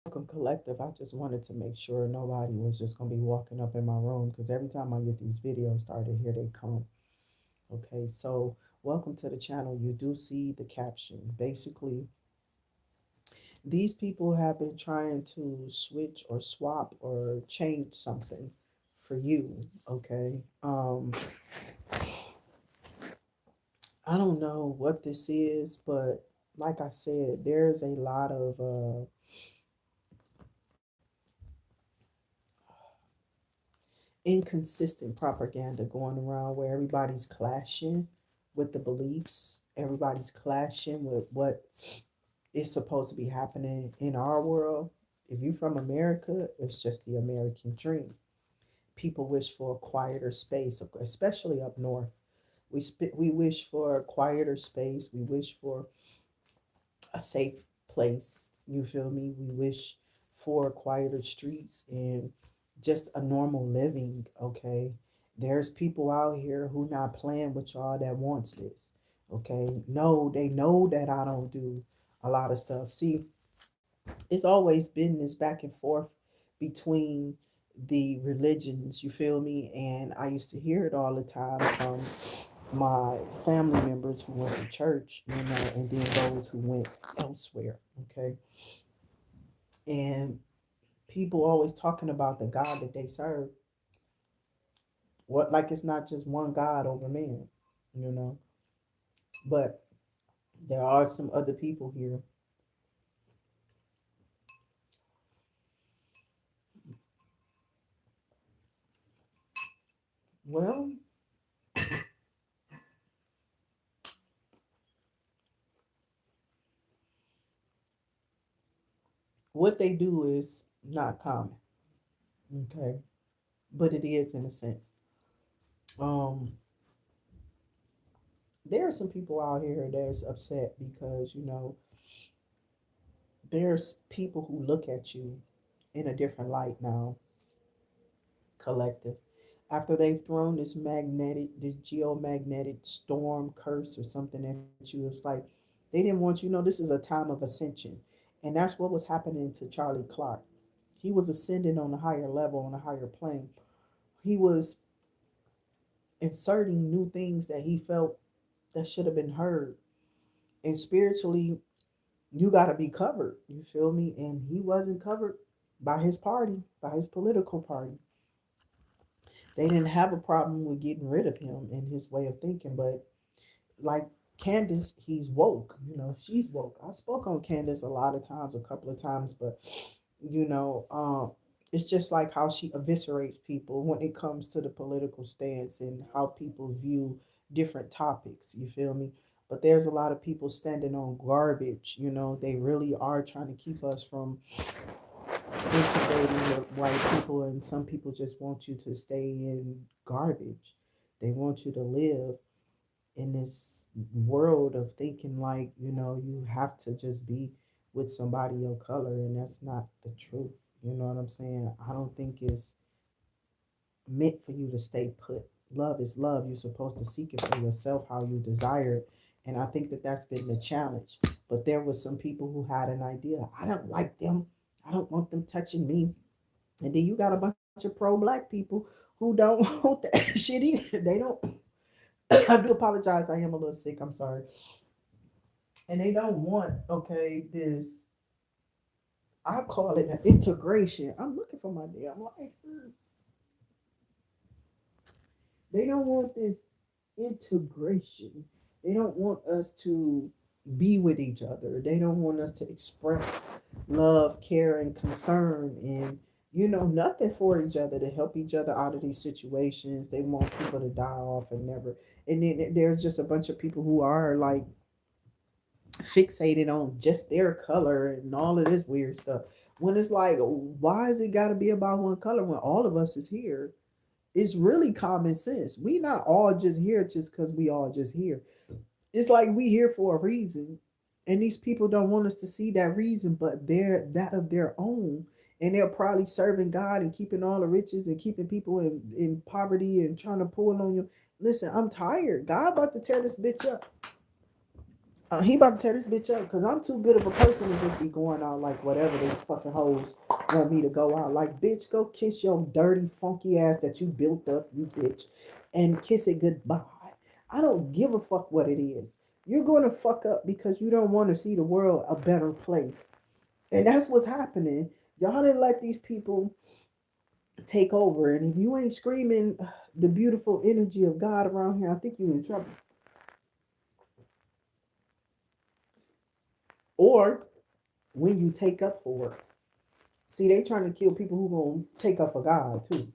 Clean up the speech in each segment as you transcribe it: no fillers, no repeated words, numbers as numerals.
Welcome Collective. I just wanted to make sure nobody was just going to be walking up in my room because every time I get these videos started, here they come. Okay, so welcome to the channel. You do see the caption. Basically, these people have been trying to switch or swap or change something for you. Okay, I don't know what this is, but like I said, there's a lot of inconsistent propaganda going around where everybody's clashing with the beliefs, everybody's clashing with what is supposed to be happening in our world. If you're from America, it's just the American dream. People wish for a quieter space, especially up north. We wish for a quieter space. We wish for a safe place. You feel me? We wish for quieter streets and just a normal living. Okay, there's people out here who not playing with y'all that wants this. Okay, no, they know that I don't do a lot of stuff. See, it's always been this back and forth between the religions. You feel me? And I used to hear it all the time from my family members who went to church, and then those who went elsewhere. Okay. And people always talking about the God that they serve. What, like it's not just one God over man, you know. But there are some other people here. Well, what they do is not common. Okay. But it is in a sense. Um, there are some people out here that's upset because, there's people who look at you in a different light now, collective. After they've thrown this geomagnetic storm curse or something at you, it's like they didn't want this is a time of ascension. And that's what was happening to Charlie Clark. He was ascending on a higher level, on a higher plane. He was inserting new things that he felt that should have been heard. And spiritually, you got to be covered. You feel me? And he wasn't covered by his party, by his political party. They didn't have a problem with getting rid of him and his way of thinking. But like Candace, he's woke. She's woke. I spoke on Candace a lot of times, a couple of times, but you know, um, it's just like how she eviscerates people when it comes to the political stance and how people view different topics. You feel me? But there's a lot of people standing on garbage. They really are trying to keep us from integrating with white people, and some people just want you to stay in garbage. They want you to live in this world of thinking like you have to just be with somebody your color, and that's not the truth. You know what I'm saying? I don't think it's meant for you to stay put. Love is love. You're supposed to seek it for yourself how you desire it. And I think that that's been the challenge. But there was some people who had an idea. I don't like them. I don't want them touching me. And then you got a bunch of pro-black people who don't want that shit either. They don't. I do apologize. I am a little sick. I'm sorry. And they don't want, okay, this, I call it an integration. I'm looking for my damn life. They don't want this integration. They don't want us to be with each other. They don't want us to express love, care, and concern, and nothing for each other to help each other out of these situations. They want people to die off and never. And then there's just a bunch of people who are like fixated on just their color and all of this weird stuff. When it's like, why is it got to be about one color when all of us is here? It's really common sense. We not all just here just because we all just here. It's like we here for a reason, and these people don't want us to see that reason, but they're that of their own, and they're probably serving God and keeping all the riches and keeping people in poverty and trying to pull on you. Listen, I'm tired. God about to tear this bitch up. He about to tear this bitch up because I'm too good of a person to just be going out like whatever these fucking hoes want me to go out. Like, bitch, go kiss your dirty, funky ass that you built up, you bitch, and kiss it goodbye. I don't give a fuck what it is. You're going to fuck up because you don't want to see the world a better place. And that's what's happening. Y'all didn't let these people take over. And if you ain't screaming the beautiful energy of God around here, I think you're in trouble. Or when you take up for it. See, they trying to kill people who gonna take up for God too.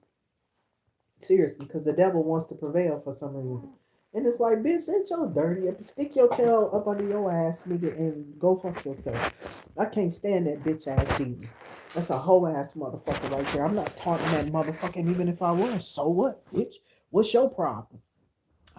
Seriously, because the devil wants to prevail for some reason. And it's like, bitch, sit your dirty up, stick your tail up under your ass, nigga, and go fuck yourself. I can't stand that bitch ass demon. That's a whole ass motherfucker right there. I'm not taunting that motherfucker, and even if I was, so what, bitch? What's your problem?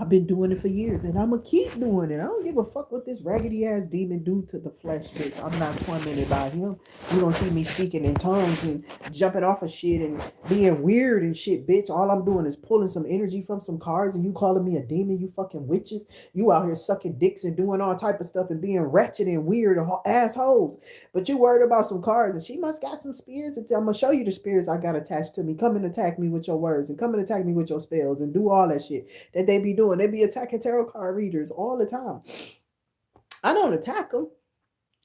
I've been doing it for years and I'm gonna keep doing it. I don't give a fuck what this raggedy ass demon do to the flesh, bitch. I'm not tormented by him. You don't see me speaking in tongues and jumping off of shit and being weird and shit, bitch. All I'm doing is pulling some energy from some cards and you calling me a demon, you fucking witches. You out here sucking dicks and doing all type of stuff and being wretched and weird assholes. But you worried about some cards and she must got some spirits. I'm gonna show you the spirits I got attached to me. Come and attack me with your words and come and attack me with your spells and do all that shit that they be doing. They be attacking tarot card readers all the time. I don't attack them.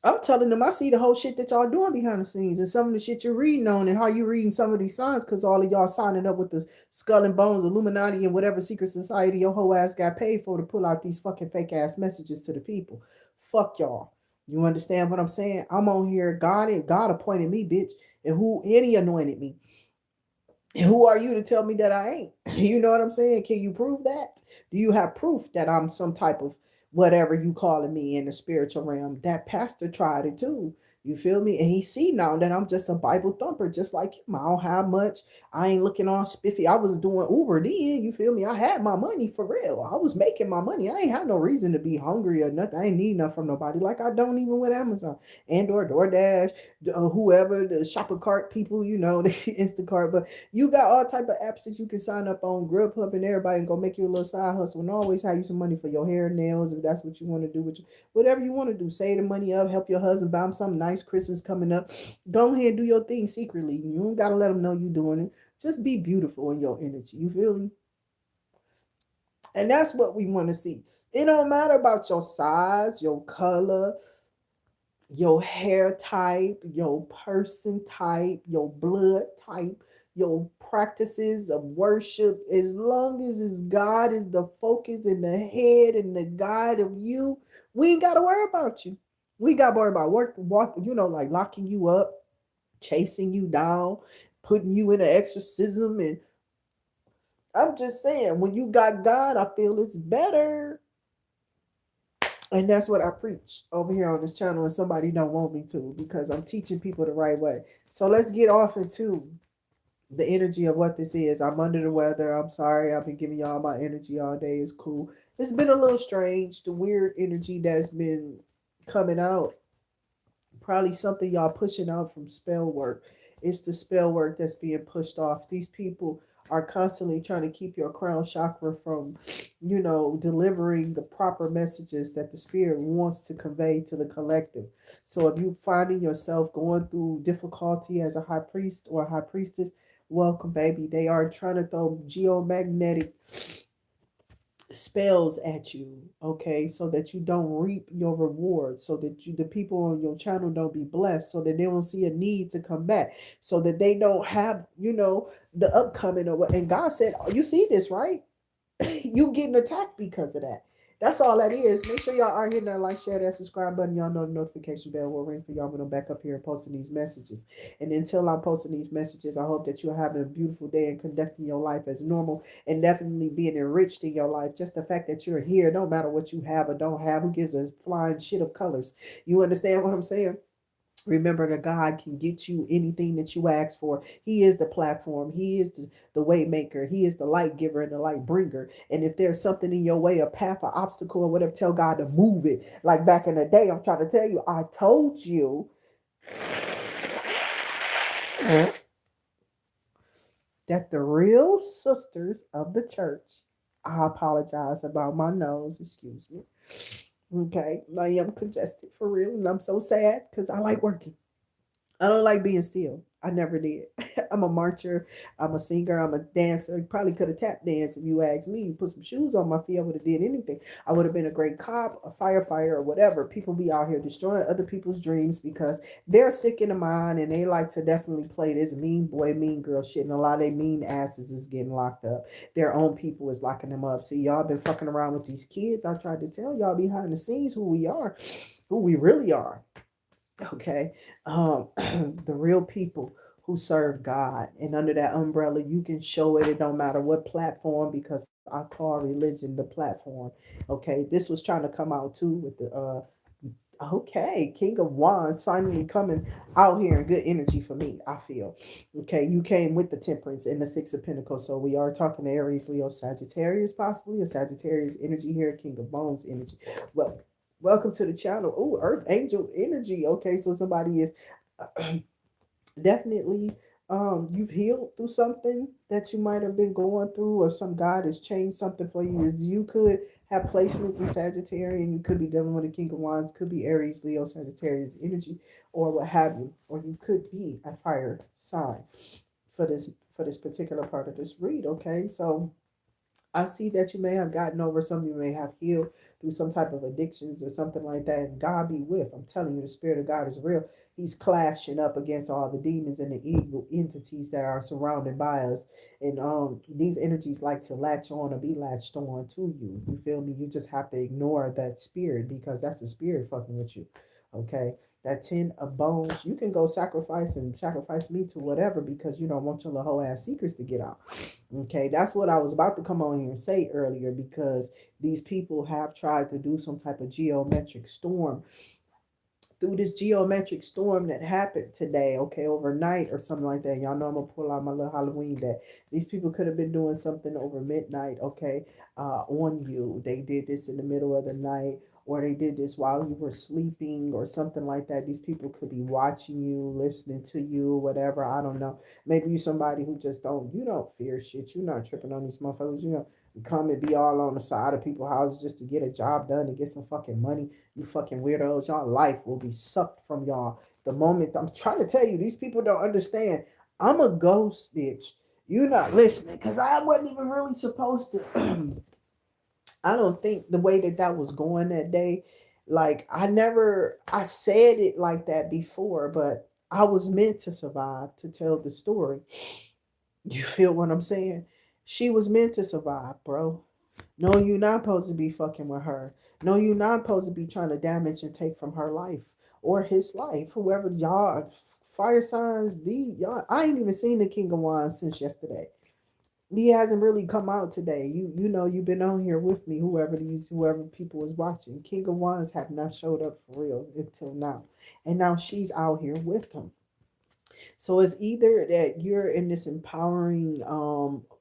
I'm telling them I see the whole shit that y'all doing behind the scenes and some of the shit you're reading on and how you reading some of these signs because all of y'all signing up with the Skull and Bones, Illuminati, and whatever secret society your whole ass got paid for to pull out these fucking fake ass messages to the people. Fuck y'all. You understand what I'm saying? I'm on here. God appointed me, bitch, and he anointed me. Who are you to tell me that I ain't? You know what I'm saying? Can you prove that? Do you have proof that I'm some type of whatever you calling me in the spiritual realm? That pastor tried it too. You feel me? And he see now that I'm just a Bible thumper, just like him. I don't have much. I ain't looking all spiffy. I was doing Uber then. You feel me? I had my money for real. I was making my money. I ain't have no reason to be hungry or nothing. I ain't need nothing from nobody. Like I don't even with Amazon and or DoorDash, whoever the shopping cart people. You know, the Instacart. But you got all type of apps that you can sign up on, Grubhub and everybody, and go make you a little side hustle and always have you some money for your hair and nails if that's what you want to do with you. Whatever you want to do. Save the money up, help your husband buy him something nice. Christmas coming up. Go ahead and do your thing secretly. You don't got to let them know you doing it. Just be beautiful in your energy. You feel me? And that's what we want to see. It don't matter about your size, your color, your hair type, your person type, your blood type, your practices of worship, as long as it's God is the focus and the head and the guide of you, we ain't got to worry about you. We got to worry about like locking you up, chasing you down, putting you in an exorcism. And I'm just saying, when you got God, I feel it's better. And that's what I preach over here on this channel, and somebody don't want me to because I'm teaching people the right way. So let's get off into the energy of what this is. I'm under the weather. I'm sorry. I've been giving y'all my energy all day. It's cool. It's been a little strange, the weird energy that's been coming out. Probably something y'all pushing out from spell work. It's the spell work that's being pushed off. These people are constantly trying to keep your crown chakra from, delivering the proper messages that the spirit wants to convey to the collective. So if you're finding yourself going through difficulty as a high priest or a high priestess, welcome, baby. They are trying to throw geomagnetic spells at you, okay, so that you don't reap your reward, so that the people on your channel don't be blessed, so that they don't see a need to come back, so that they don't have the upcoming or what. And God said, you see this, right? You getting attacked because of that. That's all that is. Make sure y'all are hitting that like, share, that subscribe button. Y'all know the notification bell will ring for y'all when I'm back up here and posting these messages. And until I'm posting these messages, I hope that you're having a beautiful day and conducting your life as normal and definitely being enriched in your life. Just the fact that you're here, no matter what you have or don't have, who gives a flying shit of colors. You understand what I'm saying? Remember that God can get you anything that you ask for. He is the platform. He is the way maker. He is the light giver and the light bringer. And if there's something in your way, a path, an obstacle, or whatever, tell God to move it. Like back in the day, I'm trying to tell you, I told you that the real sisters of the church, I apologize about my nose, excuse me. Okay, I am congested for real, and I'm so sad because I like working. I don't like being still. I never did. I'm a marcher. I'm a singer. I'm a dancer. Probably could have tap danced if you asked me. You put some shoes on my feet, I would have did anything. I would have been a great cop, a firefighter, or whatever. People be out here destroying other people's dreams because they're sick in the mind and they like to definitely play this mean boy, mean girl shit. And a lot of their mean asses is getting locked up. Their own people is locking them up. See, y'all been fucking around with these kids. I tried to tell y'all behind the scenes who we are, who we really are. Okay. um the real people who serve God, and under that umbrella you can show it. It don't matter what platform, because I call religion the platform. Okay, this was trying to come out too with the okay, King of Wands finally coming out here in good energy for me, I feel. Okay, you came with the Temperance and the Six of Pentacles, so we are talking to Aries, Leo, Sagittarius, possibly a Sagittarius energy here, King of Bones energy. Well, welcome to the channel. Oh, Earth Angel energy. Okay, so somebody is definitely you've healed through something that you might have been going through, or some God has changed something for you. Is you could have placements in Sagittarius, and you could be dealing with a King of Wands, could be Aries, Leo, Sagittarius energy, or what have you, or you could be a fire sign for this particular part of this read. Okay, so I see that you may have gotten over something, you may have healed through some type of addictions or something like that. And God be with. I'm telling you, the Spirit of God is real. He's clashing up against all the demons and the evil entities that are surrounded by us. And these energies like to latch on or be latched on to you. You feel me? You just have to ignore that spirit, because that's the spirit fucking with you. Okay. That 10 of bones, you can go sacrifice me to whatever, because you don't want your little whole ass secrets to get out. Okay, that's what I was about to come on here and say earlier, because these people have tried to do some type of geometric storm through this geometric storm that happened today, okay, overnight or something like that. Y'all know I'm gonna pull out my little Halloween that these people could have been doing something over midnight, okay, on you. They did this in the middle of the night, or they did this while you were sleeping or something like that. These people could be watching you, listening to you, whatever. I don't know. Maybe you somebody who just you don't fear shit. You're not tripping on these motherfuckers. Come and be all on the side of people's houses just to get a job done and get some fucking money. You fucking weirdos. Y'all life will be sucked from y'all the moment. I'm trying to tell you, these people don't understand. I'm a ghost, bitch. You're not listening, because I wasn't even really supposed to. I don't think the way that that was going that day, like I said it like that before, but I was meant to survive to tell the story. You feel what I'm saying? She was meant to survive, bro. No, you're not supposed to be fucking with her. No, you're not supposed to be trying to damage and take from her life or his life. Whoever y'all fire signs, y'all. I ain't even seen the King of Wands since yesterday. He hasn't really come out today. You know you've been on here with me. Whoever people is watching, King of Wands have not showed up for real until now, and now she's out here with him. So it's either that you're in this empowering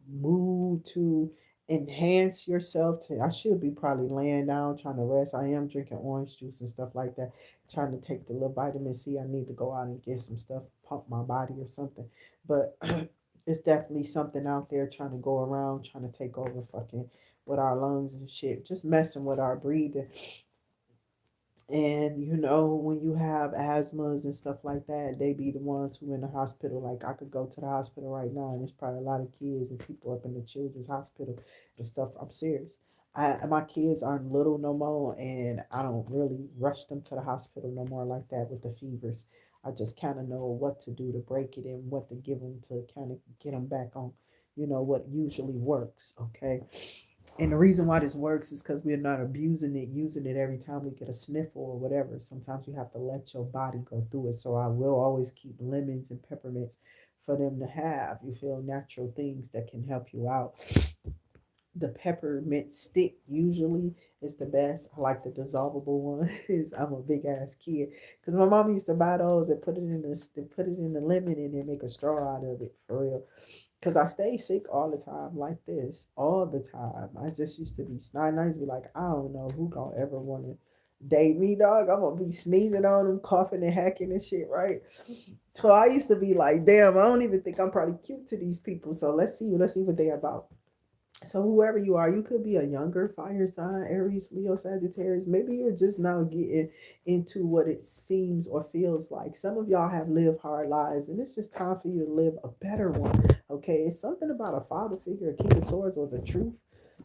mood to enhance yourself. I should be probably laying down trying to rest. I am drinking orange juice and stuff like that, trying to take the little vitamin C. I need to go out and get some stuff, pump my body or something. But it's definitely something out there trying to go around, trying to take over fucking with our lungs and shit, just messing with our breathing. And when you have asthmas and stuff like that, they be the ones who in the hospital. Like I could go to the hospital right now, and there's probably a lot of kids and people up in the children's hospital and stuff. I'm serious. My kids aren't little no more, and I don't really rush them to the hospital no more like that with the fevers. I just kind of know what to do to break it and what to give them to kind of get them back on, what usually works. Okay. And the reason why this works is because we're not abusing it, using it every time we get a sniffle or whatever. Sometimes you have to let your body go through it. So I will always keep lemons and peppermints for them to have. You feel natural things that can help you out. The peppermint stick usually is the best. I like the dissolvable one. I'm a big ass kid because my mom used to buy those and put it in the lemon and then make a straw out of it for real. Cause I stay sick all the time, like this, all the time. I just used to be snot. I used to be like, I don't know who gonna ever want to date me, dog. I'm gonna be sneezing on them, coughing and hacking and shit, right? So I used to be like, damn, I don't even think I'm probably cute to these people. So let's see what they about. So whoever you are, you could be a younger fire sign, Aries, Leo, Sagittarius. Maybe you're just now getting into what it seems or feels like. Some of y'all have lived hard lives, and it's just time for you to live a better one. Okay, it's something about a father figure, a king of swords, or the truth.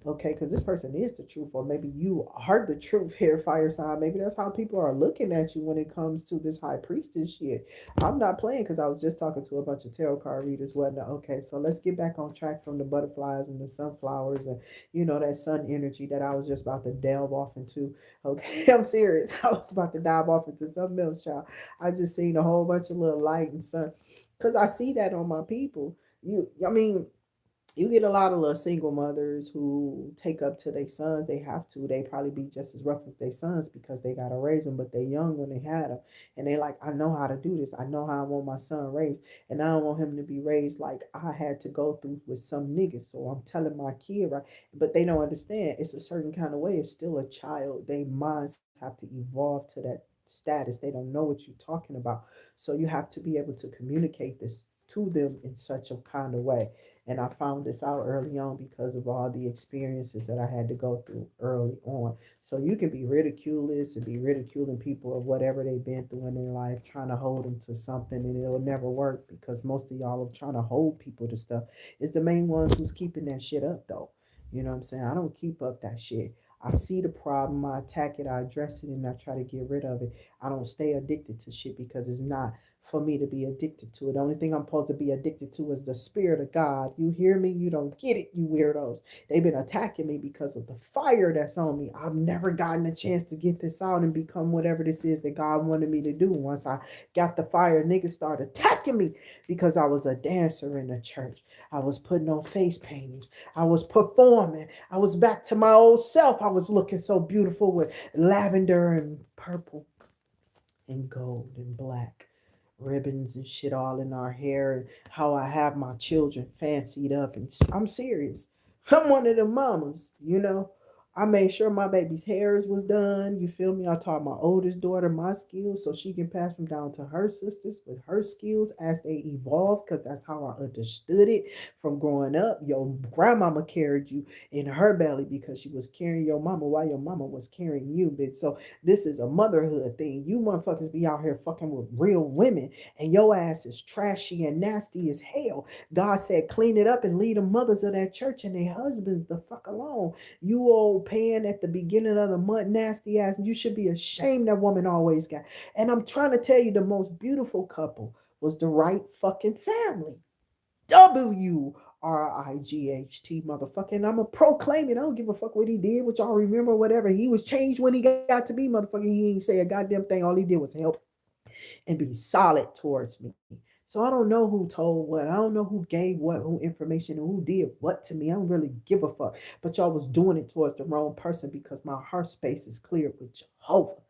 Okay, because this person is the truth, or maybe you are the truth here, fire sign. Maybe that's how people are looking at you when it comes to this high priestess shit. I'm not playing because I was just talking to a bunch of tarot card readers, whatnot. Okay, so let's get back on track from the butterflies and the sunflowers and that sun energy that I was just about to delve off into. Okay, I'm serious. I was about to dive off into something else, child. I just seen a whole bunch of little light and sun because I see that on my people. I mean, you get a lot of little single mothers who take up to their sons. They have to. They probably be just as rough as their sons because they gotta raise them, but they young when they had them, and they like, I know how to do this. I know how I want my son raised, and I don't want him to be raised like I had to go through with some niggas. So I'm telling my kid right, but they don't understand. It's a certain kind of way. It's still a child. Their minds have to evolve to that status. They don't know what you're talking about, so you have to be able to communicate this to them in such a kind of way. And I found this out early on because of all the experiences that I had to go through early on. So you can be ridiculous and be ridiculing people of whatever they've been through in their life, trying to hold them to something, and it'll never work because most of y'all are trying to hold people to stuff. It's the main ones who's keeping that shit up, though. You know what I'm saying? I don't keep up that shit. I see the problem, I attack it, I address it, and I try to get rid of it. I don't stay addicted to shit because it's not for me to be addicted to it. The only thing I'm supposed to be addicted to is the spirit of God. You hear me? You don't get it, you weirdos. They've been attacking me because of the fire that's on me. I've never gotten a chance to get this out and become whatever this is that God wanted me to do. Once I got the fire, niggas started attacking me because I was a dancer in the church. I was putting on face paintings. I was performing. I was back to my old self. I was looking so beautiful with lavender and purple and gold and black ribbons and shit all in our hair, and how I have my children fancied up. And I'm serious. I'm one of the mamas. I made sure my baby's hairs was done. You feel me? I taught my oldest daughter my skills so she can pass them down to her sisters with her skills as they evolve, because that's how I understood it from growing up. Your grandmama carried you in her belly because she was carrying your mama while your mama was carrying you, bitch. So this is a motherhood thing. You motherfuckers be out here fucking with real women, and your ass is trashy and nasty as hell. God said, clean it up and leave the mothers of that church and their husbands the fuck alone. You old pan at the beginning of the month, nasty ass. You should be ashamed that woman always got. And I'm trying to tell you, the most beautiful couple was the right fucking family. WRIGHT, motherfucker. And I'm a proclaim it. I don't give a fuck what he did, what y'all remember, whatever. He was changed when he got to be, motherfucker. He ain't say a goddamn thing. All he did was help and be solid towards me. So I don't know who told what. I don't know who gave what, who information, and who did what to me. I don't really give a fuck. But y'all was doing it towards the wrong person because my heart space is clear with Jehovah.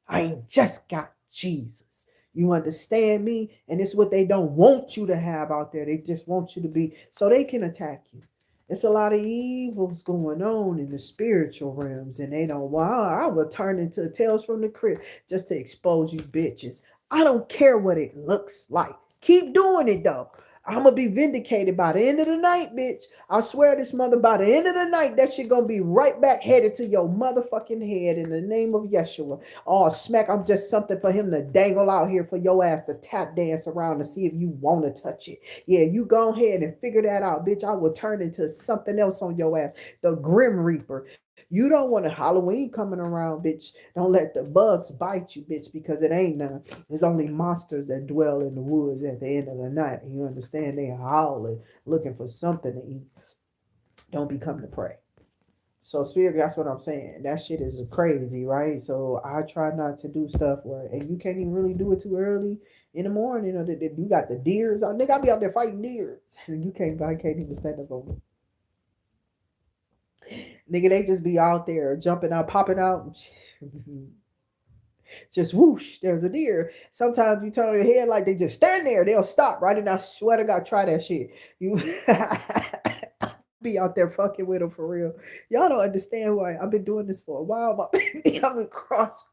I ain't just got Jesus. You understand me? And it's what they don't want you to have out there. They just want you to be so they can attack you. It's a lot of evils going on in the spiritual realms, and they don't. Wow, I will turn into Tales from the Crypt just to expose you bitches. I don't care what it looks like. Keep doing it though. I'm gonna be vindicated by the end of the night, bitch. I swear this mother, by the end of the night, that shit gonna be right back headed to your motherfucking head in the name of Yeshua. Oh, smack, I'm just something for him to dangle out here for your ass to tap dance around to see if you want to touch it. Yeah, you go ahead and figure that out, bitch. I will turn into something else on your ass. The Grim Reaper. You don't want a Halloween coming around, bitch. Don't let the bugs bite you, bitch, because it ain't none. There's only monsters that dwell in the woods at the end of the night. And you understand they howling, looking for something to eat. Don't become the prey. So spirit, that's what I'm saying. That shit is crazy, right? So I try not to do stuff where, and you can't even really do it too early in the morning. You got the deers. Nigga, I be out there fighting deers, and I can't even stand up on me. Nigga, they just be out there jumping out, popping out. Just whoosh, there's a deer. Sometimes you turn your head like they just stand there. They'll stop, right? And I swear to God, try that shit. You be out there fucking with them for real. Y'all don't understand why I've been doing this for a while. But I'm a cross,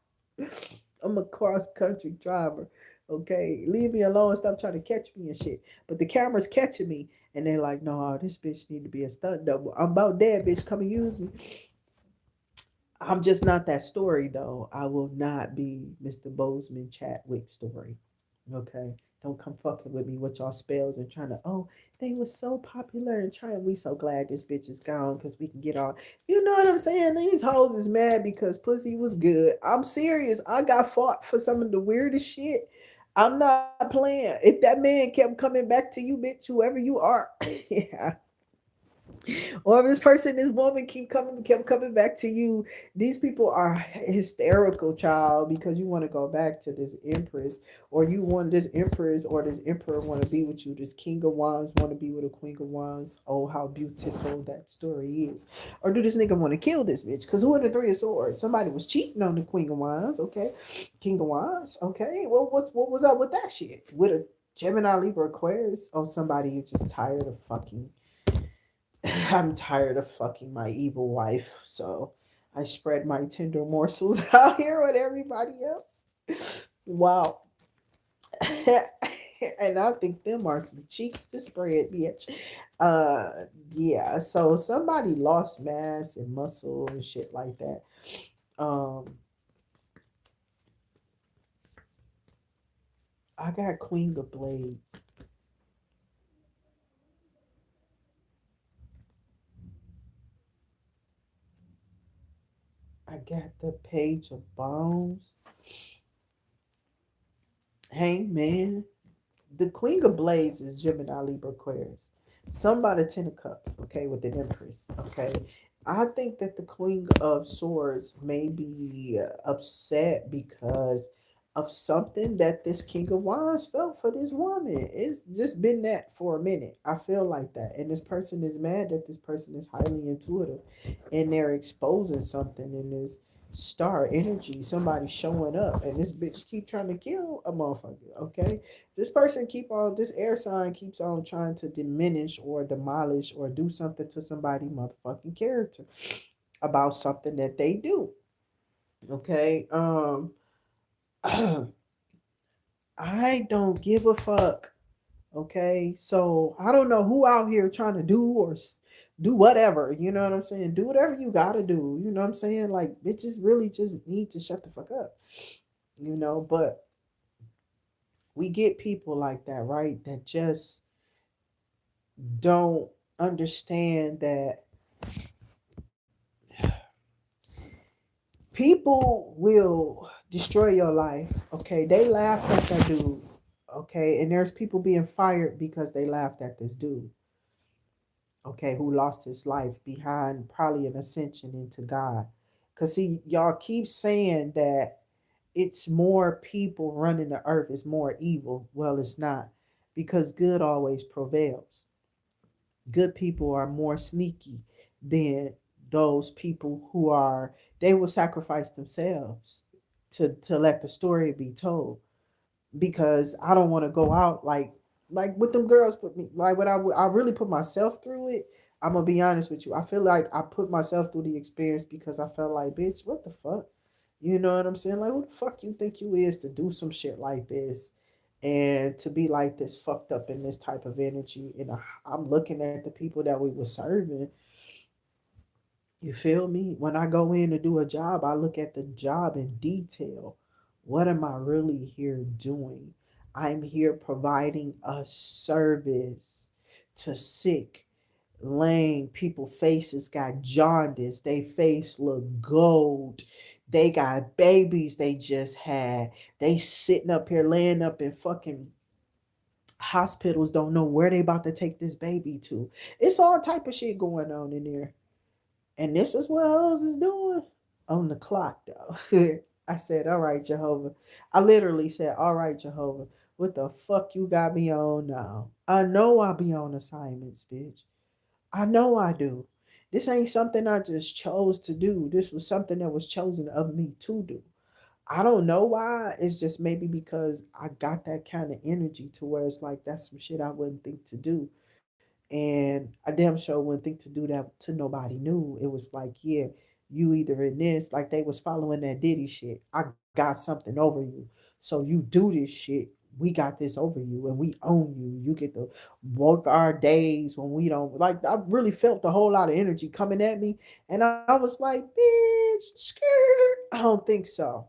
I'm a cross country driver. Okay, leave me alone. Stop trying to catch me and shit. But the camera's catching me, And they're like, no, this bitch need to be a stunt double. I'm about dead, bitch. Come and use me. I'm just not that story though. I will not be Mr. Bozeman Chadwick story. Okay. Don't come fucking with me with y'all spells and trying to, oh, they were so popular and trying. We so glad this bitch is gone because we can get on. You know what I'm saying? These hoes is mad because pussy was good. I'm serious. I got fought for some of the weirdest shit. I'm not playing. If that man kept coming back to you, bitch, whoever you are, yeah, or if this person, this woman kept coming back to you, these people are hysterical, child, because you want to go back to this empress, or you want this empress or this emperor want to be with you. This king of wands want to be with a queen of wands. Oh, how beautiful that story is. Or do this nigga want to kill this bitch? Because who are the three of swords? Somebody was cheating on the queen of wands. Okay, king of wands. Okay, well, what was up with that shit? With a Gemini, Libra, Aquarius? Oh, somebody is just tired of fucking. I'm tired of fucking my evil wife, so I spread my tender morsels out here with everybody else. Wow. And I think them are some cheeks to spread, bitch. Uh yeah, so somebody lost mass and muscle and shit like that. Um I got Queen of Blades. I got the Page of Bones. Hangman. The Queen of Blades is Gemini, Libra, Aquarius. Some by the Ten of Cups, okay, with the Empress, okay. I think that the Queen of Swords may be upset because of something that this King of Wands felt for this woman. It's just been that for a minute. I feel like that. And this person is mad that this person is highly intuitive and they're exposing something in this star energy. Somebody showing up and this bitch keep trying to kill a motherfucker, okay? This person keep on, this air sign keeps on trying to diminish or demolish or do something to somebody motherfucking character about something that they do, okay. I don't give a fuck, okay. So I don't know who out here trying to do or do whatever, you know what I'm saying, do whatever you gotta do, you know what I'm saying, like bitches really just need to shut the fuck up, you know. But we get people like that, right, that just don't understand that people will destroy your life. Okay, they laughed at that dude. Okay, and there's people being fired because they laughed at this dude. Okay, who lost his life behind probably an ascension into God. Cause see, y'all keep saying that it's more people running the earth, it's more evil. Well, it's not, because good always prevails. Good people are more sneaky than those people who are, they will sacrifice themselves to let the story be told, because I don't want to go out like what them girls put me, like what I really put myself through it. I'm gonna be honest with you, I feel like I put myself through the experience because I felt like, bitch, what the fuck, you know what I'm saying, like who the fuck you think you is to do some shit like this and to be like this fucked up in this type of energy. And I'm looking at the people that we were serving. You feel me? When I go in to do a job, I look at the job in detail. What am I really here doing? I'm here providing a service to sick, lame people. Faces got jaundice. They face look gold. They got babies they just had. They sitting up here, laying up in fucking hospitals, don't know where they about to take this baby to. It's all type of shit going on in there. And this is what hoes is doing on the clock, though. I said, all right, Jehovah. I literally said, all right, Jehovah, what the fuck you got me on now? I know I be on assignments, bitch. I know I do. This ain't something I just chose to do. This was something that was chosen of me to do. I don't know why. It's just maybe because I got that kind of energy to where it's like that's some shit I wouldn't think to do. And I damn sure wouldn't think to do that to nobody new. It was like, yeah, you either in this, like they was following that Diddy shit. I got something over you. So you do this shit. we got this over you and we own you. You get to work our days when we don't. Like, I really felt a whole lot of energy coming at me. And I was like, bitch, skirt. I don't think so.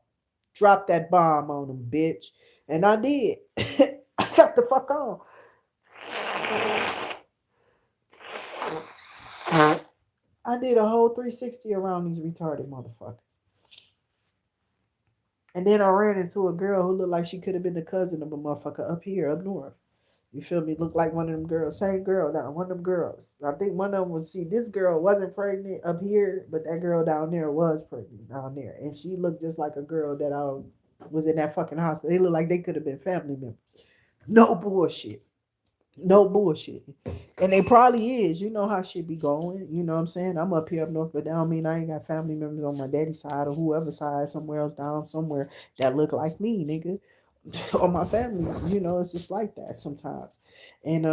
Drop that bomb on them, bitch. And I did. I got the fuck on. I did a whole 360 around these retarded motherfuckers. And then I ran into a girl who looked like she could have been the cousin of a motherfucker up here, up north. You feel me? Looked like one of them girls. Same girl now, one of them girls. I think one of them was, see, this girl wasn't pregnant up here, but that girl down there was pregnant down there. And she looked just like a girl that I was in that fucking hospital. They looked like they could have been family members. No bullshit. No bullshit. And they probably is. You know how shit be going. You know what I'm saying? I'm up here up north, but that don't mean I ain't got family members on my daddy's side or whoever side, somewhere else down somewhere that look like me, nigga. Or my family. You know, it's just like that sometimes. And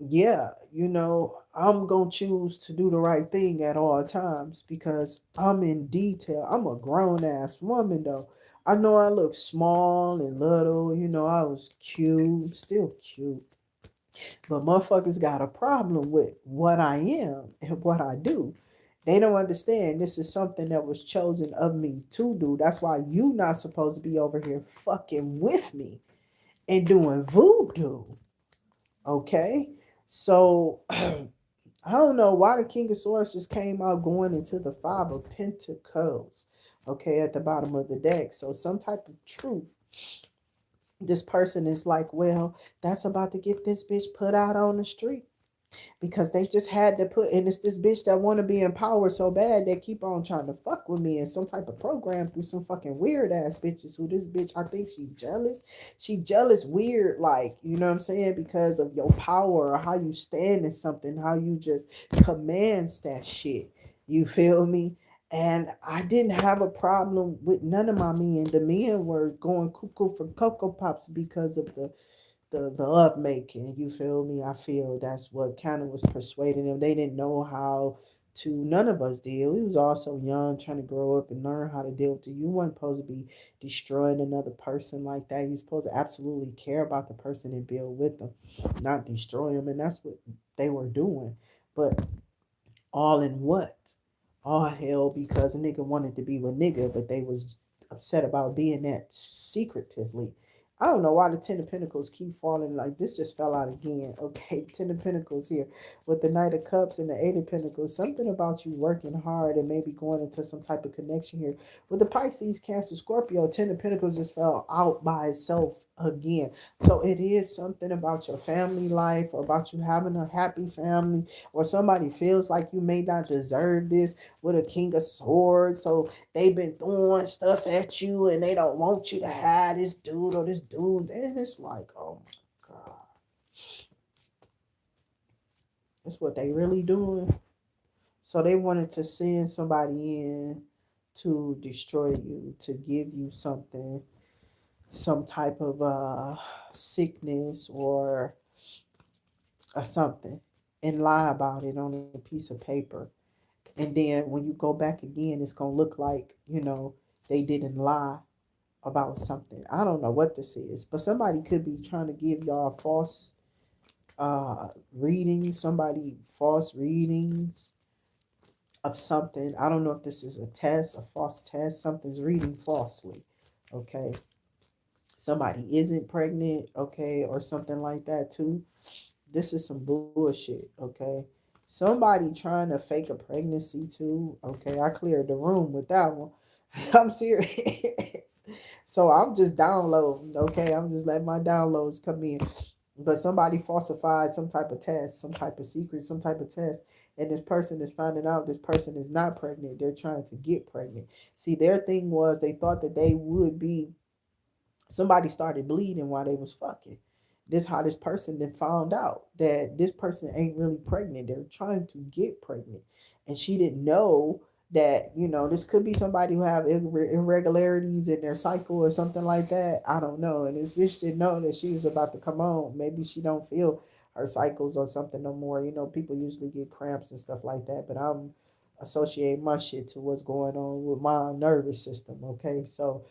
yeah, you know, I'm gonna choose to do the right thing at all times because I'm in detail. I'm a grown ass woman though. I know I look small and little, you know, I was cute, still cute. But motherfuckers got a problem with what I am and what I do. They don't understand this is something that was chosen of me to do. That's why you not supposed to be over here fucking with me and doing voodoo. Okay? So I don't know why the King of Swords just came out going into the Five of Pentacles. Okay, at the bottom of the deck. So some type of truth. This person is like, well, that's about to get this bitch put out on the street because they just had to put, and it's this bitch that want to be in power so bad they keep on trying to fuck with me in some type of program through some fucking weird ass bitches who this bitch, I think she jealous weird, like, you know what I'm saying, because of your power or how you stand in something, how you just commands that shit, you feel me? And I didn't have a problem with none of my men. The men were going cuckoo for Cocoa Pops because of the love making. You feel me? I feel that's what kind of was persuading them. They didn't know how to. None of us did. We was all so young, trying to grow up and learn how to deal with it. You weren't supposed to be destroying another person like that. You're supposed to absolutely care about the person and build with them, not destroy them. And that's what they were doing. But all in what? All hell because a nigga wanted to be with nigga, but they was upset about being that secretively. I don't know why the Ten of Pentacles keep falling like this. Just fell out again. Okay, Ten of Pentacles here with the Knight of Cups and the Eight of Pentacles. Something about you working hard and maybe going into some type of connection here with the Pisces, Cancer, Scorpio. Ten of Pentacles just fell out by itself again. So it is something about your family life or about you having a happy family, or somebody feels like you may not deserve this with a King of Swords. So they've been throwing stuff at you and they don't want you to have this dude or this dude. And it's like, oh my God. That's what they really doing. So they wanted to send somebody in to destroy you, to give you something, some type of sickness or something, and lie about it on a piece of paper. And then when you go back again, it's gonna look like, you know, they didn't lie about something. I don't know what this is, but somebody could be trying to give y'all false readings, somebody false readings of something. I don't know if this is a test, a false test, something's reading falsely. Okay. Somebody isn't pregnant, okay, or something like that too. This is some bullshit, okay? Somebody trying to fake a pregnancy too, okay? I cleared the room with that one. I'm serious. So I'm just downloading, okay? I'm just letting my downloads come in. But somebody falsified some type of test, some type of secret, some type of test, and this person is finding out this person is not pregnant. They're trying to get pregnant. See, their thing was they thought that they would be, somebody started bleeding while they was fucking. This how this person then found out that this person ain't really pregnant. They're trying to get pregnant, and she didn't know that, you know, this could be somebody who have irregularities in their cycle or something like that. I don't know. And this bitch didn't know that she was about to come on. Maybe she don't feel her cycles or something no more. You know, people usually get cramps and stuff like that, but I'm associating my shit to what's going on with my nervous system. Okay, so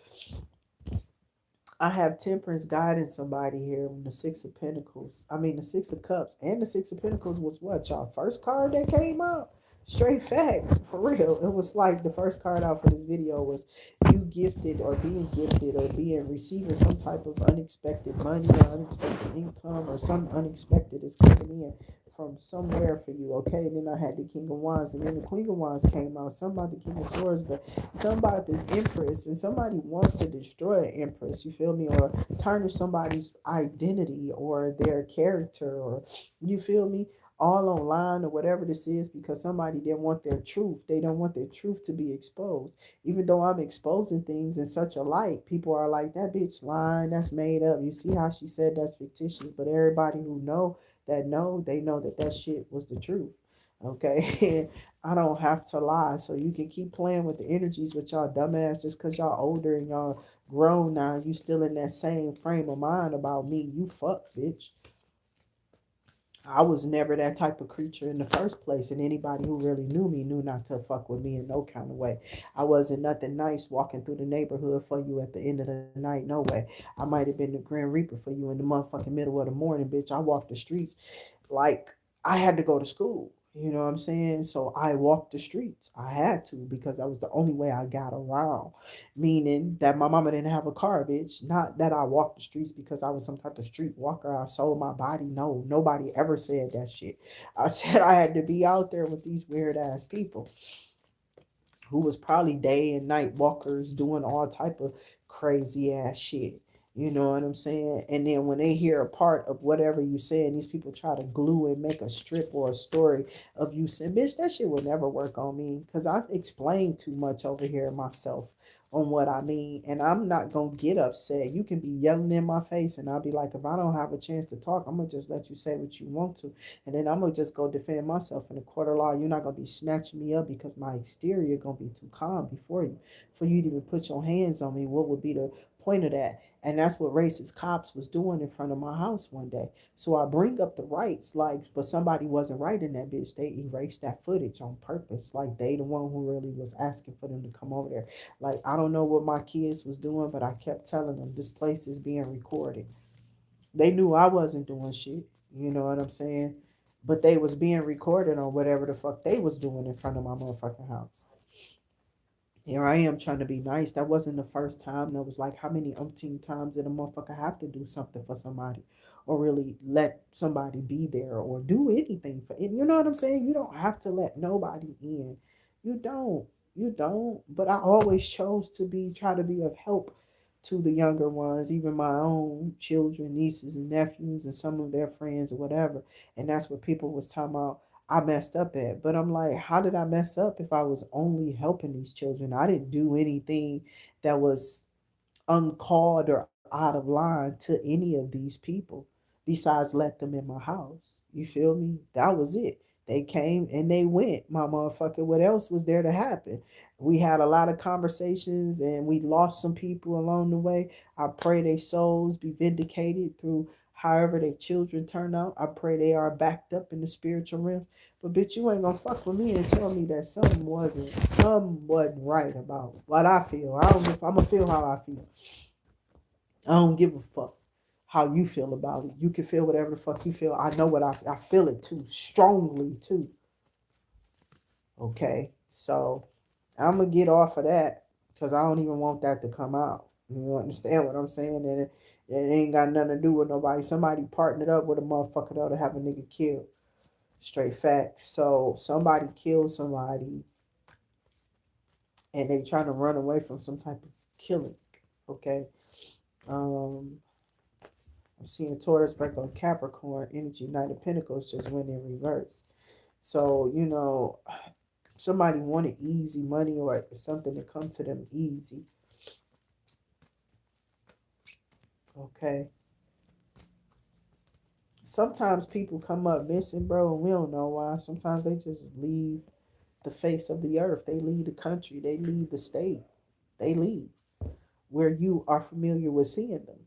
I have temperance guiding somebody here on the Six of Pentacles. I mean, the Six of Cups and the Six of Pentacles was what, y'all? First card that came out? Straight facts, for real. It was like the first card out for this video was you gifted or being receiving some type of unexpected money or unexpected income or some unexpected is coming in from somewhere for you, okay? And then I had the King of Wands, and then the Queen of Wands came out. Some about the King of Swords, but some about this Empress, and somebody wants to destroy an Empress, you feel me? Or tarnish somebody's identity or their character, or you feel me? All online or whatever this is, because somebody didn't want their truth. They don't want their truth to be exposed. Even though I'm exposing things in such a light, people are like, that bitch lying, that's made up. You see how she said that's fictitious, but everybody who know, they know that that shit was the truth. Okay. I don't have to lie. So you can keep playing with the energies with y'all dumbass just because y'all older and y'all grown now. You still in that same frame of mind about me. You fuck, bitch. I was never that type of creature in the first place, and anybody who really knew me knew not to fuck with me in no kind of way. I wasn't nothing nice walking through the neighborhood for you at the end of the night, no way. I might have been the Grim Reaper for you in the motherfucking middle of the morning, bitch. I walked the streets like I had to go to school. You know what I'm saying? So I walked the streets. I had to because that was the only way I got around. Meaning that my mama didn't have a car, bitch. Not that I walked the streets because I was some type of street walker. I sold my body. No, nobody ever said that shit. I said I had to be out there with these weird ass people who was probably day and night walkers doing all type of crazy ass shit. You know what I'm saying? And then when they hear a part of whatever you said, these people try to glue and make a strip or a story of you saying, bitch, that shit will never work on me. Because I've explained too much over here myself on what I mean. And I'm not going to get upset. You can be yelling in my face and I'll be like, if I don't have a chance to talk, I'm going to just let you say what you want to. And then I'm going to just go defend myself in the court of law. You're not going to be snatching me up because my exterior going to be too calm before you. For you to even put your hands on me, what would be the point of that? And that's what racist cops was doing in front of my house one day. So I bring up the rights, like, but somebody wasn't right in that bitch. They erased that footage on purpose. Like they the one who really was asking for them to come over there. Like I don't know what my kids was doing, but I kept telling them this place is being recorded. They knew I wasn't doing shit. You know what I'm saying? But they was being recorded on whatever the fuck they was doing in front of my motherfucking house. Here I am trying to be nice. That wasn't the first time. That was like how many umpteen times did a motherfucker have to do something for somebody or really let somebody be there or do anything for it. You know what I'm saying? You don't have to let nobody in. You don't. You don't. But I always chose to try to be of help to the younger ones, even my own children, nieces and nephews and some of their friends or whatever. And that's what people was talking about I messed up at. But I'm like, how did I mess up if I was only helping these children? I didn't do anything that was uncalled or out of line to any of these people besides let them in my house. You feel me? That was it. They came and they went, my motherfucker. What else was there to happen? We had a lot of conversations and we lost some people along the way. I pray their souls be vindicated through however their children turn out. I pray they are backed up in the spiritual realm. But bitch, you ain't gonna fuck with me and tell me that something wasn't right about what I feel. I don't know if I'm gonna feel how I feel. I don't give a fuck how you feel about it. You can feel whatever the fuck you feel. I know what I feel it too strongly too. Okay, so I'm gonna get off of that because I don't even want that to come out. You understand what I'm saying? And it ain't got nothing to do with nobody. Somebody partnered up with a motherfucker though to have a nigga killed. Straight facts. So somebody killed somebody and they trying to run away from some type of killing. Okay. Um, I'm seeing Taurus back on Capricorn, energy, Knight of Pentacles just went in reverse. So, somebody wanted easy money or something to come to them easy. Okay. Sometimes people come up missing, bro, and we don't know why. Sometimes they just leave the face of the earth. They leave the country. They leave the state. They leave where you are familiar with seeing them.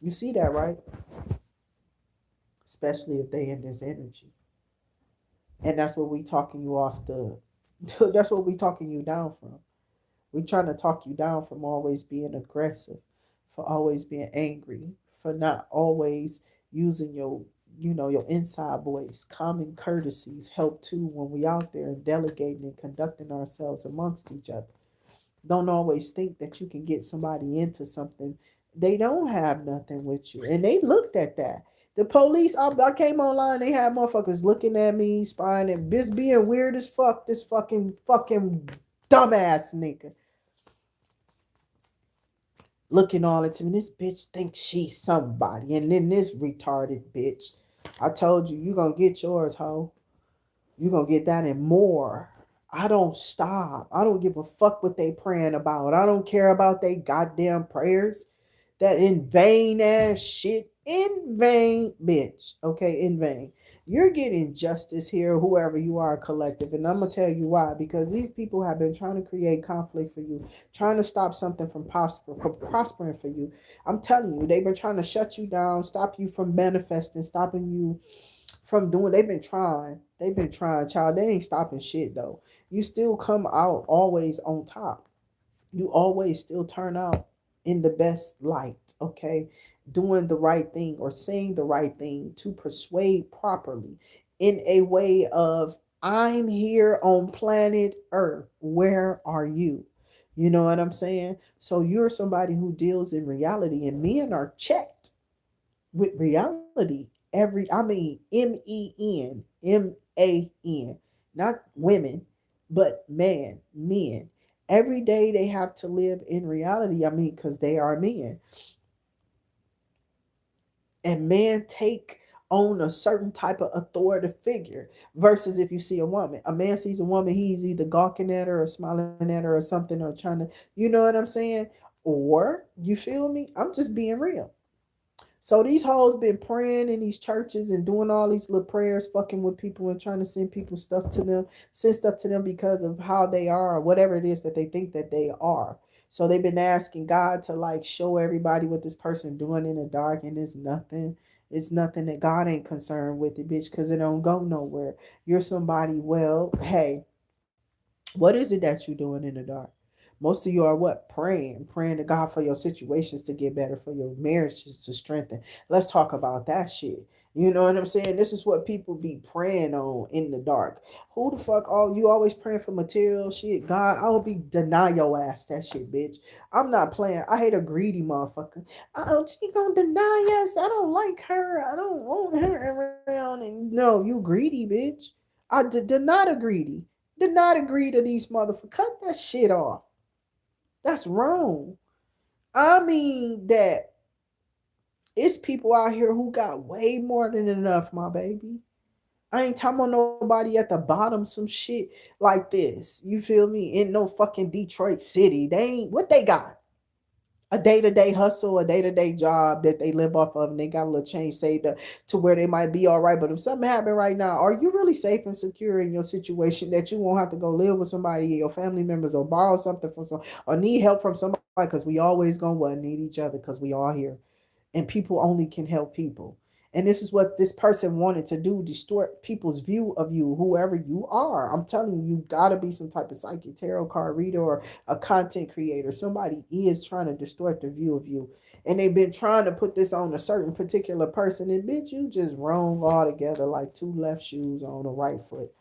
You see that, right? Especially if they in this energy. And that's what we talking you off the that's what we talking you down from. We trying to talk you down from always being aggressive, for always being angry, for not always using your, your inside voice. Common courtesies help too when we out there and delegating and conducting ourselves amongst each other. Don't always think that you can get somebody into something. They don't have nothing with you. And they looked at that. The police, I came online, they had motherfuckers looking at me, spying and this being weird as fuck, this fucking dumbass nigga. Looking all into me. This bitch thinks she's somebody. And then this retarded bitch. I told you, you gonna get yours, hoe. You gonna get that and more. I don't stop. I don't give a fuck what they praying about. I don't care about they goddamn prayers. That in vain ass shit. In vain, bitch. Okay, in vain. You're getting justice here, whoever you are, collective. And I'm gonna tell you why. Because these people have been trying to create conflict for you, trying to stop something from prospering for you. I'm telling you, they've been trying to shut you down, stop you from manifesting, stopping you from doing. They've been trying. They've been trying, child. They ain't stopping shit though. You still come out always on top. You always still turn out in the best light, okay? Doing the right thing or saying the right thing to persuade properly in a way of, I'm here on planet Earth. Where are you? You know what I'm saying? So you're somebody who deals in reality, and men are checked with reality. MEN, not women, but men. Every day they have to live in reality. Because they are men. And men take on a certain type of authoritative figure versus if you see a woman. A man sees a woman, he's either gawking at her or smiling at her or something or trying to, you know what I'm saying? Or, you feel me? I'm just being real. So these hoes been praying in these churches and doing all these little prayers, fucking with people and trying to send people stuff to them, send stuff to them because of how they are or whatever it is that they think that they are. So they've been asking God to like show everybody what this person doing in the dark, and it's nothing. It's nothing that God ain't concerned with it, bitch, because it don't go nowhere. You're somebody, well, hey, what is it that you're doing in the dark? Most of you are what? Praying to God for your situations to get better, for your marriages to strengthen. Let's talk about that shit. You know what I'm saying? This is what people be praying on in the dark. Who the fuck all you always praying for material shit? God, I will be deny your ass that shit, bitch. I'm not playing. I hate a greedy motherfucker. Oh, she gonna deny us. I don't like her. I don't want her around. And no, you greedy, bitch. I did not agree. Did not agree to these motherfuckers. Cut that shit off. That's wrong. That it's people out here who got way more than enough, my baby. I ain't talking about nobody at the bottom, some shit like this. You feel me? In no fucking Detroit City. They ain't what they got. A day-to-day hustle, a day-to-day job that they live off of, and they got a little change saved up to where they might be all right. But if something happened right now, are you really safe and secure in your situation that you won't have to go live with somebody, your family members, or borrow something from some, or need help from somebody? Because we always gonna what need each other because we all here, and people only can help people. And this is what this person wanted to do, distort people's view of you, whoever you are. I'm telling you, you gotta be some type of psychic tarot card reader or a content creator. Somebody is trying to distort the view of you. And they've been trying to put this on a certain particular person. And bitch, you just wrong altogether like two left shoes on a right foot.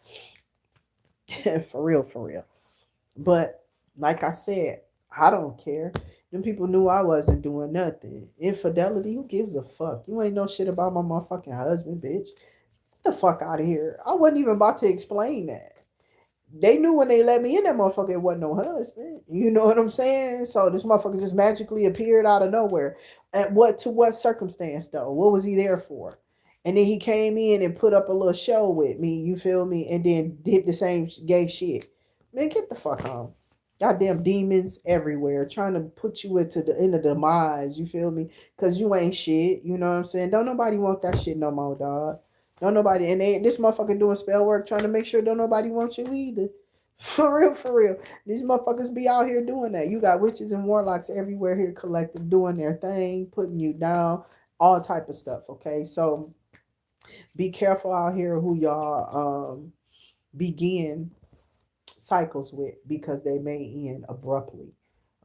For real, for real. But like I said, I don't care. Them people knew I wasn't doing nothing. Infidelity, who gives a fuck? You ain't know shit about my motherfucking husband, bitch. Get the fuck out of here. I wasn't even about to explain that. They knew when they let me in that motherfucker, it wasn't no husband. You know what I'm saying? So this motherfucker just magically appeared out of nowhere. At what circumstance though? What was he there for? And then he came in and put up a little show with me, you feel me? And then did the same gay shit. Man, get the fuck on. Goddamn demons everywhere trying to put you into the end of demise, you feel me? Cause you ain't shit, you know what I'm saying? Don't nobody want that shit no more, dog. Don't nobody, and this motherfucker doing spell work trying to make sure don't nobody want you either. For real, for real. These motherfuckers be out here doing that. You got witches and warlocks everywhere here collective doing their thing, putting you down, all type of stuff. Okay, so be careful out here who y'all begin cycles with because they may end abruptly.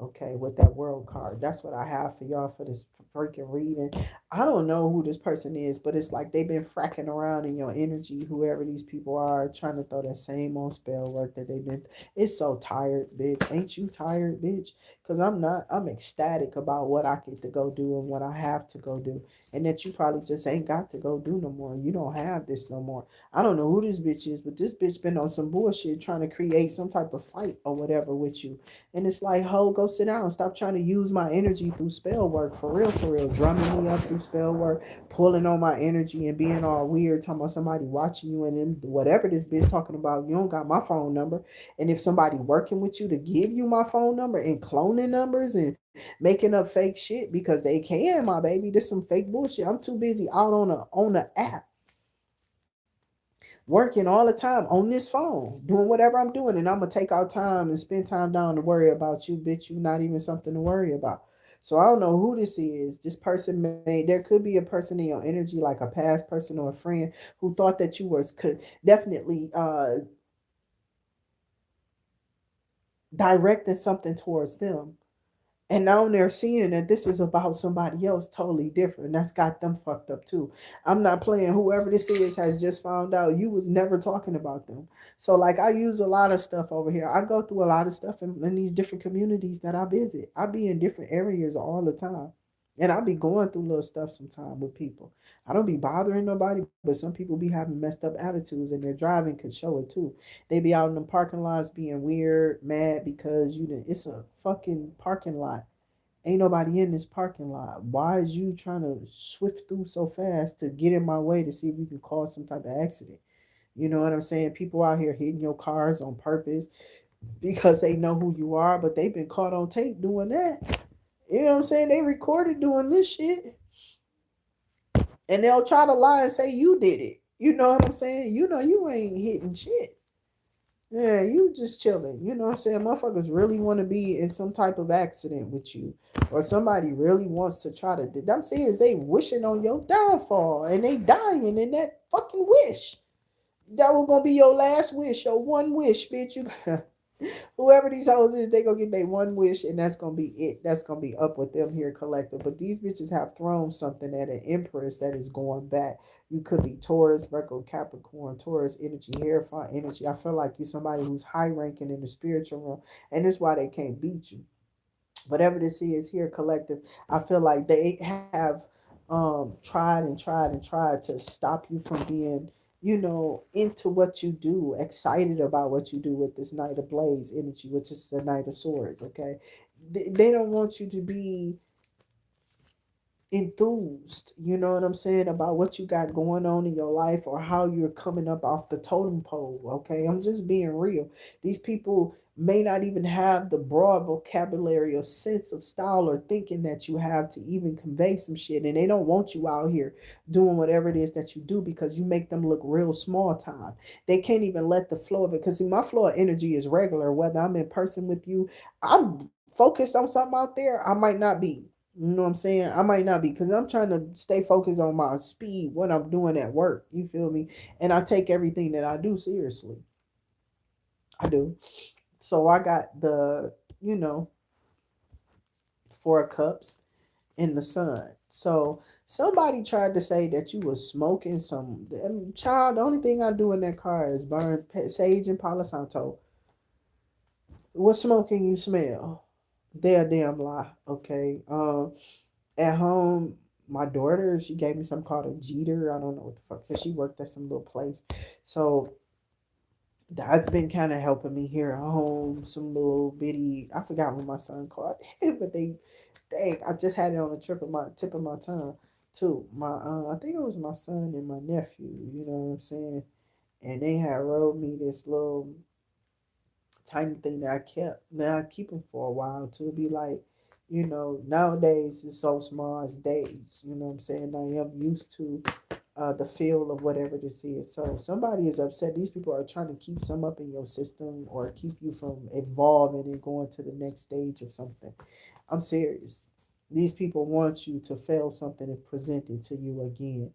Okay, with that world card. That's what I have for y'all for this freaking reading. I don't know who this person is, but it's like they've been fracking around in your energy, whoever these people are, trying to throw that same old spell work that they've been. It's so tired, bitch. Ain't you tired, bitch? Because I'm not. I'm ecstatic about what I get to go do and what I have to go do. And that you probably just ain't got to go do no more. You don't have this no more. I don't know who this bitch is, but this bitch been on some bullshit trying to create some type of fight or whatever with you. And it's like, ho, go sit down. Stop trying to use my energy through spell work. For real, for real. Drumming me up through spell work, pulling on my energy and being all weird, talking about somebody watching you and then whatever this bitch talking about, you don't got my phone number. And if somebody working with you to give you my phone number and cloning numbers and making up fake shit because they can, my baby, this some fake bullshit. I'm too busy out on the app working all the time on this phone, doing whatever I'm doing, and I'm gonna take out time and spend time down to worry about you, bitch. You not even something to worry about. So I don't know who this is. This person may there could be a person in your energy, like a past person or a friend, who thought that you was could definitely directing something towards them. And now they're seeing that this is about somebody else totally different. That's got them fucked up too. I'm not playing. Whoever this is has just found out you was never talking about them. So like I use a lot of stuff over here. I go through a lot of stuff in these different communities that I visit. I be in different areas all the time. And I be going through little stuff sometime with people. I don't be bothering nobody, but some people be having messed up attitudes and their driving could show it too. They be out in the parking lots being weird, mad because it's a fucking parking lot. Ain't nobody in this parking lot. Why is you trying to swift through so fast to get in my way to see if you can cause some type of accident? You know what I'm saying? People out here hitting your cars on purpose because they know who you are, but they've been caught on tape doing that. You know what I'm saying? They recorded doing this shit and they'll try to lie and say you did it. You know what I'm saying? You know you ain't hitting shit. Yeah, you just chilling. You know what I'm saying? Motherfuckers really want to be in some type of accident with you. Or somebody really wants to try to. I'm saying is they wishing on your downfall and they dying in that fucking wish. That was gonna be your last wish, your one wish, bitch. You whoever these hoes is, they gonna get their one wish, and that's gonna be it. That's gonna be up with them here collective. But these bitches have thrown something at an empress that is going back. You could be Taurus, Virgo, Capricorn, Taurus energy, Hierophant energy. I feel like you're somebody who's high ranking in the spiritual realm, and that's why they can't beat you. Whatever this is here collective, I feel like they have tried and tried and tried to stop you from being into what you do, excited about what you do with this Knight of Blades energy, which is the Knight of Swords. Okay, they don't want you to be enthused, you know what I'm saying, about what you got going on in your life or how you're coming up off the totem pole. Okay, I'm just being real. These people may not even have the broad vocabulary or sense of style or thinking that you have to even convey some shit, and they don't want you out here doing whatever it is that you do because you make them look real small time. They can't even let the flow of it, because see, my flow of energy is regular whether I'm in person with you. I'm focused on something out there, I might not be. You know what I'm saying? I might not be because I'm trying to stay focused on my speed, what I'm doing at work. You feel me? And I take everything that I do seriously. I do. So I got the, you know, 4 cups in the sun. So somebody tried to say that you was smoking some child. The only thing I do in that car is burn sage and Palo Santo. What smoking you smell? They're a damn lie. Okay. At home, my daughter, she gave me something called a Jeter. I don't know what the fuck, because she worked at some little place. So that's been kind of helping me here at home. Some little bitty, I forgot what my son called it, but I just had it on the tip of my tongue too. I think it was my son and my nephew. You know what I'm saying? And they had rolled me this little tiny thing that I kept. Now I keep them for a while to be like, nowadays it's so small as days. You know what I'm saying? I am used to the feel of whatever this is. So somebody is upset. These people are trying to keep some up in your system or keep you from evolving and going to the next stage of something. I'm serious. These people want you to fail something if presented to you again.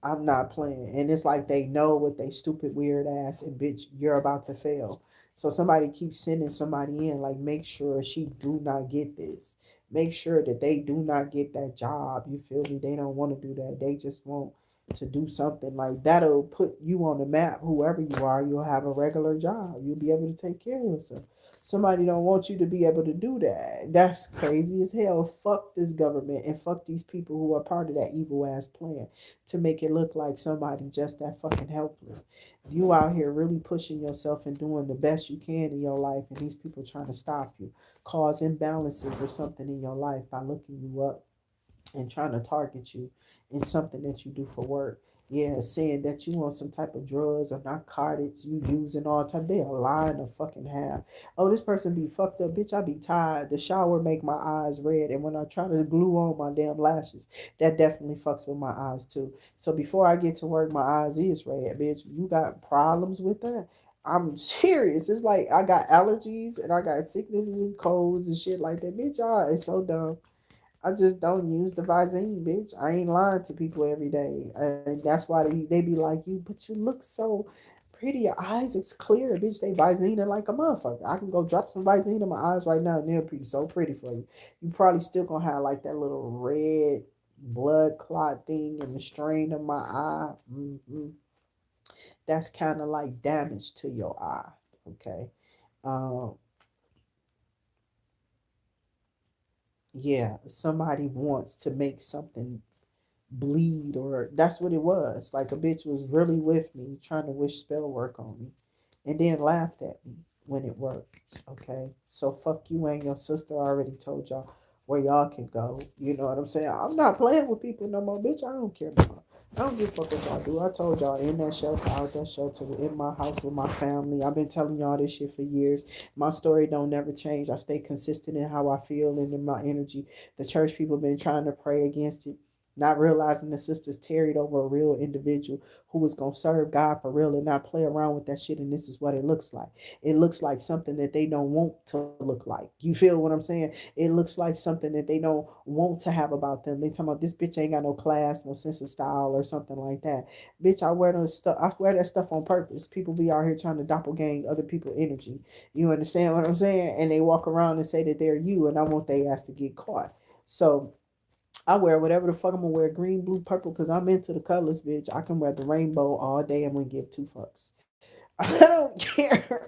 I'm not playing. And it's like they know what they stupid weird ass and bitch, you're about to fail. So somebody keeps sending somebody in, like make sure she do not get this. Make sure that they do not get that job. You feel me? They don't want to do that. They just want to do something like that'll put you on the map. Whoever you are, you'll have a regular job. You'll be able to take care of yourself. Somebody don't want you to be able to do that. That's crazy as hell. Fuck this government and fuck these people who are part of that evil ass plan to make it look like somebody just that fucking helpless. You out here really pushing yourself and doing the best you can in your life, and these people trying to stop you, cause imbalances or something in your life by looking you up and trying to target you in something that you do for work. Yeah, saying that you want some type of drugs or narcotics you use and all type. They are lying to fucking half. Oh, this person be fucked up, bitch. I be tired. The shower make my eyes red, and when I try to glue on my damn lashes, that definitely fucks with my eyes too. So before I get to work, my eyes is red, bitch. You got problems with that? I'm serious. It's like I got allergies and I got sicknesses and colds and shit like that. Bitch, y'all is so dumb. I just don't use the Visine, bitch. I ain't lying to people every day. And that's why they be like, you, but you look so pretty. Your eyes is clear, bitch. They Visine like a motherfucker. I can go drop some Visine in my eyes right now and they'll be so pretty for you. You probably still gonna have like that little red blood clot thing in the strain of my eye. That's kind of like damage to your eye. Okay. Um, yeah, somebody wants to make something bleed, or that's what it was. Like a bitch was really with me trying to wish spell work on me and then laughed at me when it worked. Okay. So fuck you and your sister. I already told y'all where y'all can go. You know what I'm saying? I'm not playing with people no more, bitch. I don't care no more. I don't give a fuck what y'all do. I told y'all in that shelter, out that shelter, in my house with my family. I've been telling y'all this shit for years. My story don't never change. I stay consistent in how I feel and in my energy. The church people been trying to pray against it, not realizing the sisters tarried over a real individual who was going to serve God for real and not play around with that shit. And this is what it looks like. It looks like something that they don't want to look like. You feel what I'm saying? It looks like something that they don't want to have about them. They talking about this bitch ain't got no class, no sense of style or something like that. Bitch, I wear those stuff. I wear that stuff on purpose. People be out here trying to doppelgang other people's energy. You understand what I'm saying? And they walk around and say that they're you, and I want their ass to get caught. So I wear whatever the fuck I'm gonna wear, green, blue, purple, because I'm into the colors, bitch. I can wear the rainbow all day. I'm gonna give two fucks. I don't care.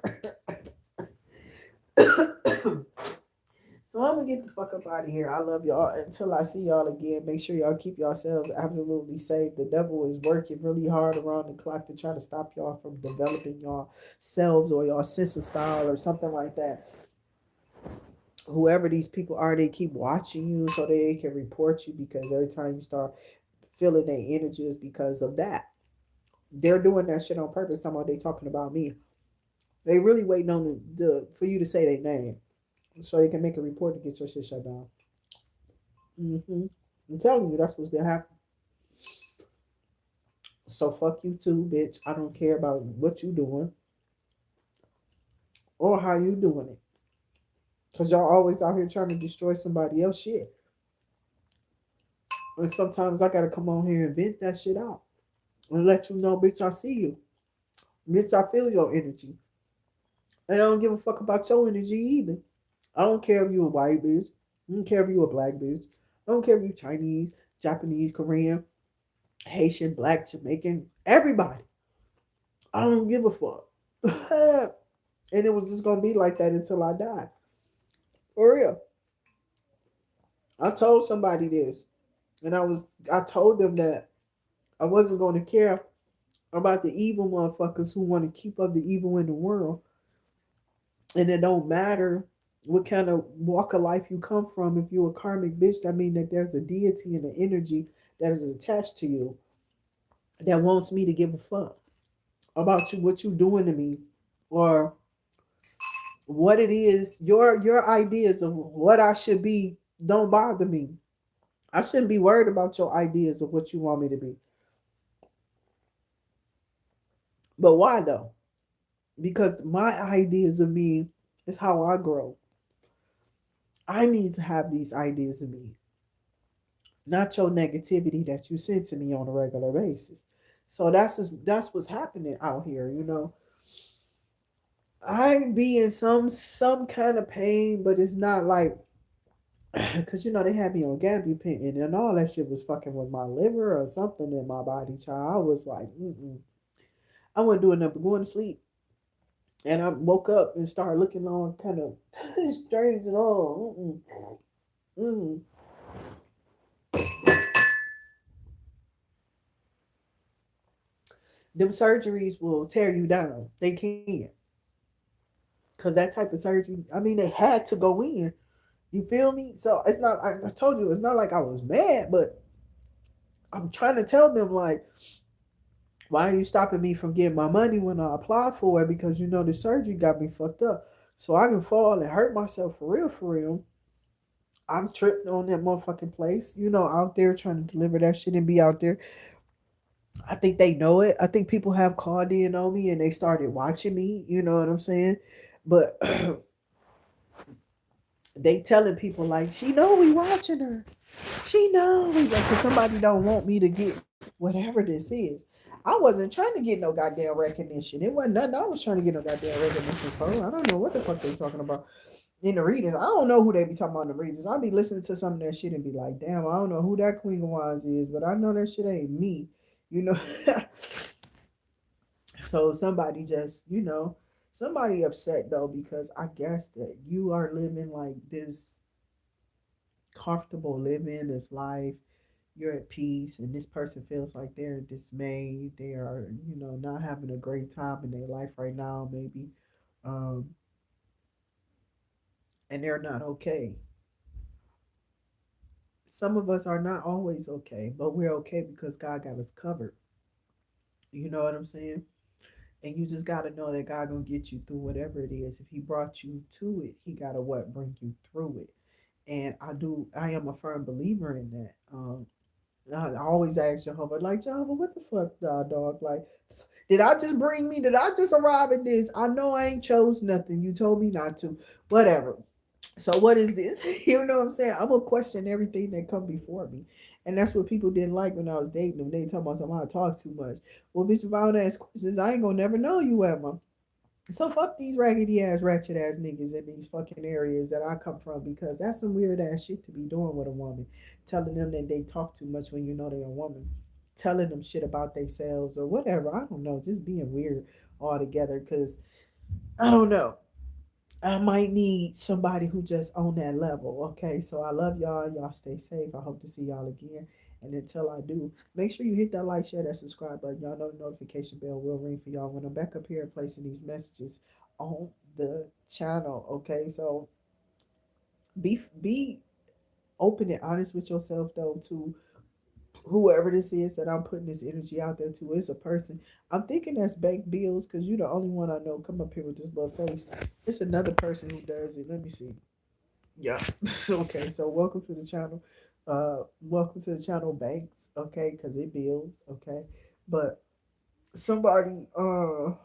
So I'm gonna get the fuck up out of here. I love y'all. Until I see y'all again, make sure y'all keep yourselves absolutely safe. The devil is working really hard around the clock to try to stop y'all from developing y'all selves or y'all sense of style or something like that. Whoever these people are, they keep watching you so they can report you, because every time you start feeling their energy is because of that. They're doing that shit on purpose. Talking about they talking about me. They really waiting on for you to say their name so they can make a report to get your shit shut down. I'm telling you, that's what's been happening. So fuck you too, bitch. I don't care about what you doing or how you doing it. Cause y'all always out here trying to destroy somebody else shit. And sometimes I gotta come on here and vent that shit out and let you know, bitch, I see you. Bitch, I feel your energy. And I don't give a fuck about your energy either. I don't care if you a white bitch. I don't care if you a black bitch. I don't care if you Chinese, Japanese, Korean, Haitian, black, Jamaican, everybody. I don't give a fuck. And it was just gonna be like that until I die. For real. I told somebody this, and I told them that I wasn't gonna care about the evil motherfuckers who want to keep up the evil in the world. And it don't matter what kind of walk of life you come from. If you're a karmic bitch, that means that there's a deity and an energy that is attached to you that wants me to give a fuck about you, what you doing to me, or what it is. Your ideas of what I should be don't bother me. I shouldn't be worried about your ideas of what you want me to be. But why though? Because my ideas of me is how I grow. I need to have these ideas of me. not your negativity that you send to me on a regular basis. So that's what's happening out here. I be in some kind of pain, but it's not like because they had me on gabapentin and all that shit was fucking with my liver or something in my body. Child, I was like, mm-mm. I wasn't doing nothing but going to sleep, and I woke up and started looking on kind of strange and all. Mm-mm. Mm. Them surgeries will tear you down. They can, cause that type of surgery. I mean, they had to go in. You feel me? So it's not. I told you, it's not like I was mad, but I'm trying to tell them like, why are you stopping me from getting my money when I apply for it? Because the surgery got me fucked up. So I can fall and hurt myself for real, for real. I'm tripped on that motherfucking place, out there trying to deliver that shit and be out there. I think they know it. I think people have called in on me and they started watching me, you know what I'm saying? But they telling people like, she know we watching her. She know we because somebody don't want me to get whatever this is. I wasn't trying to get no goddamn recognition. It wasn't nothing I was trying to get no goddamn recognition for. I don't know what the fuck they talking about in the readings. I don't know who they be talking about in the readings. I'll be listening to some of that shit and be like, damn, I don't know who that Queen of Wands is, but I know that shit ain't me. You know. So somebody upset though because I guess that you are living like this comfortable living, this life, you're at peace, and this person feels like they're dismayed, they are, not having a great time in their life right now, maybe, um, and they're not okay. Some of us are not always okay, but we're okay because God got us covered. You know what I'm saying? And you just gotta know that God gonna get you through whatever it is. If He brought you to it, He gotta what bring you through it. And I am a firm believer in that. I always ask Jehovah, like, Jehovah, what the fuck, dog? Like, did I just arrive at this? I know I ain't chose nothing. You told me not to. Whatever. So what is this? You know what I'm saying? I'm gonna question everything that come before me. And that's what people didn't like when I was dating them. They talking about something I talk too much. Well, bitch, if I don't ask questions, I ain't gonna never know you ever. So fuck these raggedy ass, ratchet ass niggas in these fucking areas that I come from because that's some weird ass shit to be doing with a woman. Telling them that they talk too much when you know they're a woman. Telling them shit about themselves or whatever. I don't know. Just being weird altogether because I don't know. I might need somebody who just on that level. Okay, so I love y'all. Y'all stay safe. I hope to see y'all again. And until I do, make sure you hit that like, share, that subscribe button. Y'all know the notification bell will ring for y'all when I'm back up here and placing these messages on the channel. Okay, so be open and honest with yourself though to whoever this is that I'm putting this energy out there to is a person. I'm thinking that's Bank Bills because you're the only one I know come up here with this little face. It's another person who does it. Let me see. Yeah. Okay. So welcome to the channel. Welcome to the channel, Banks. Okay, because it builds. Okay, but somebody don't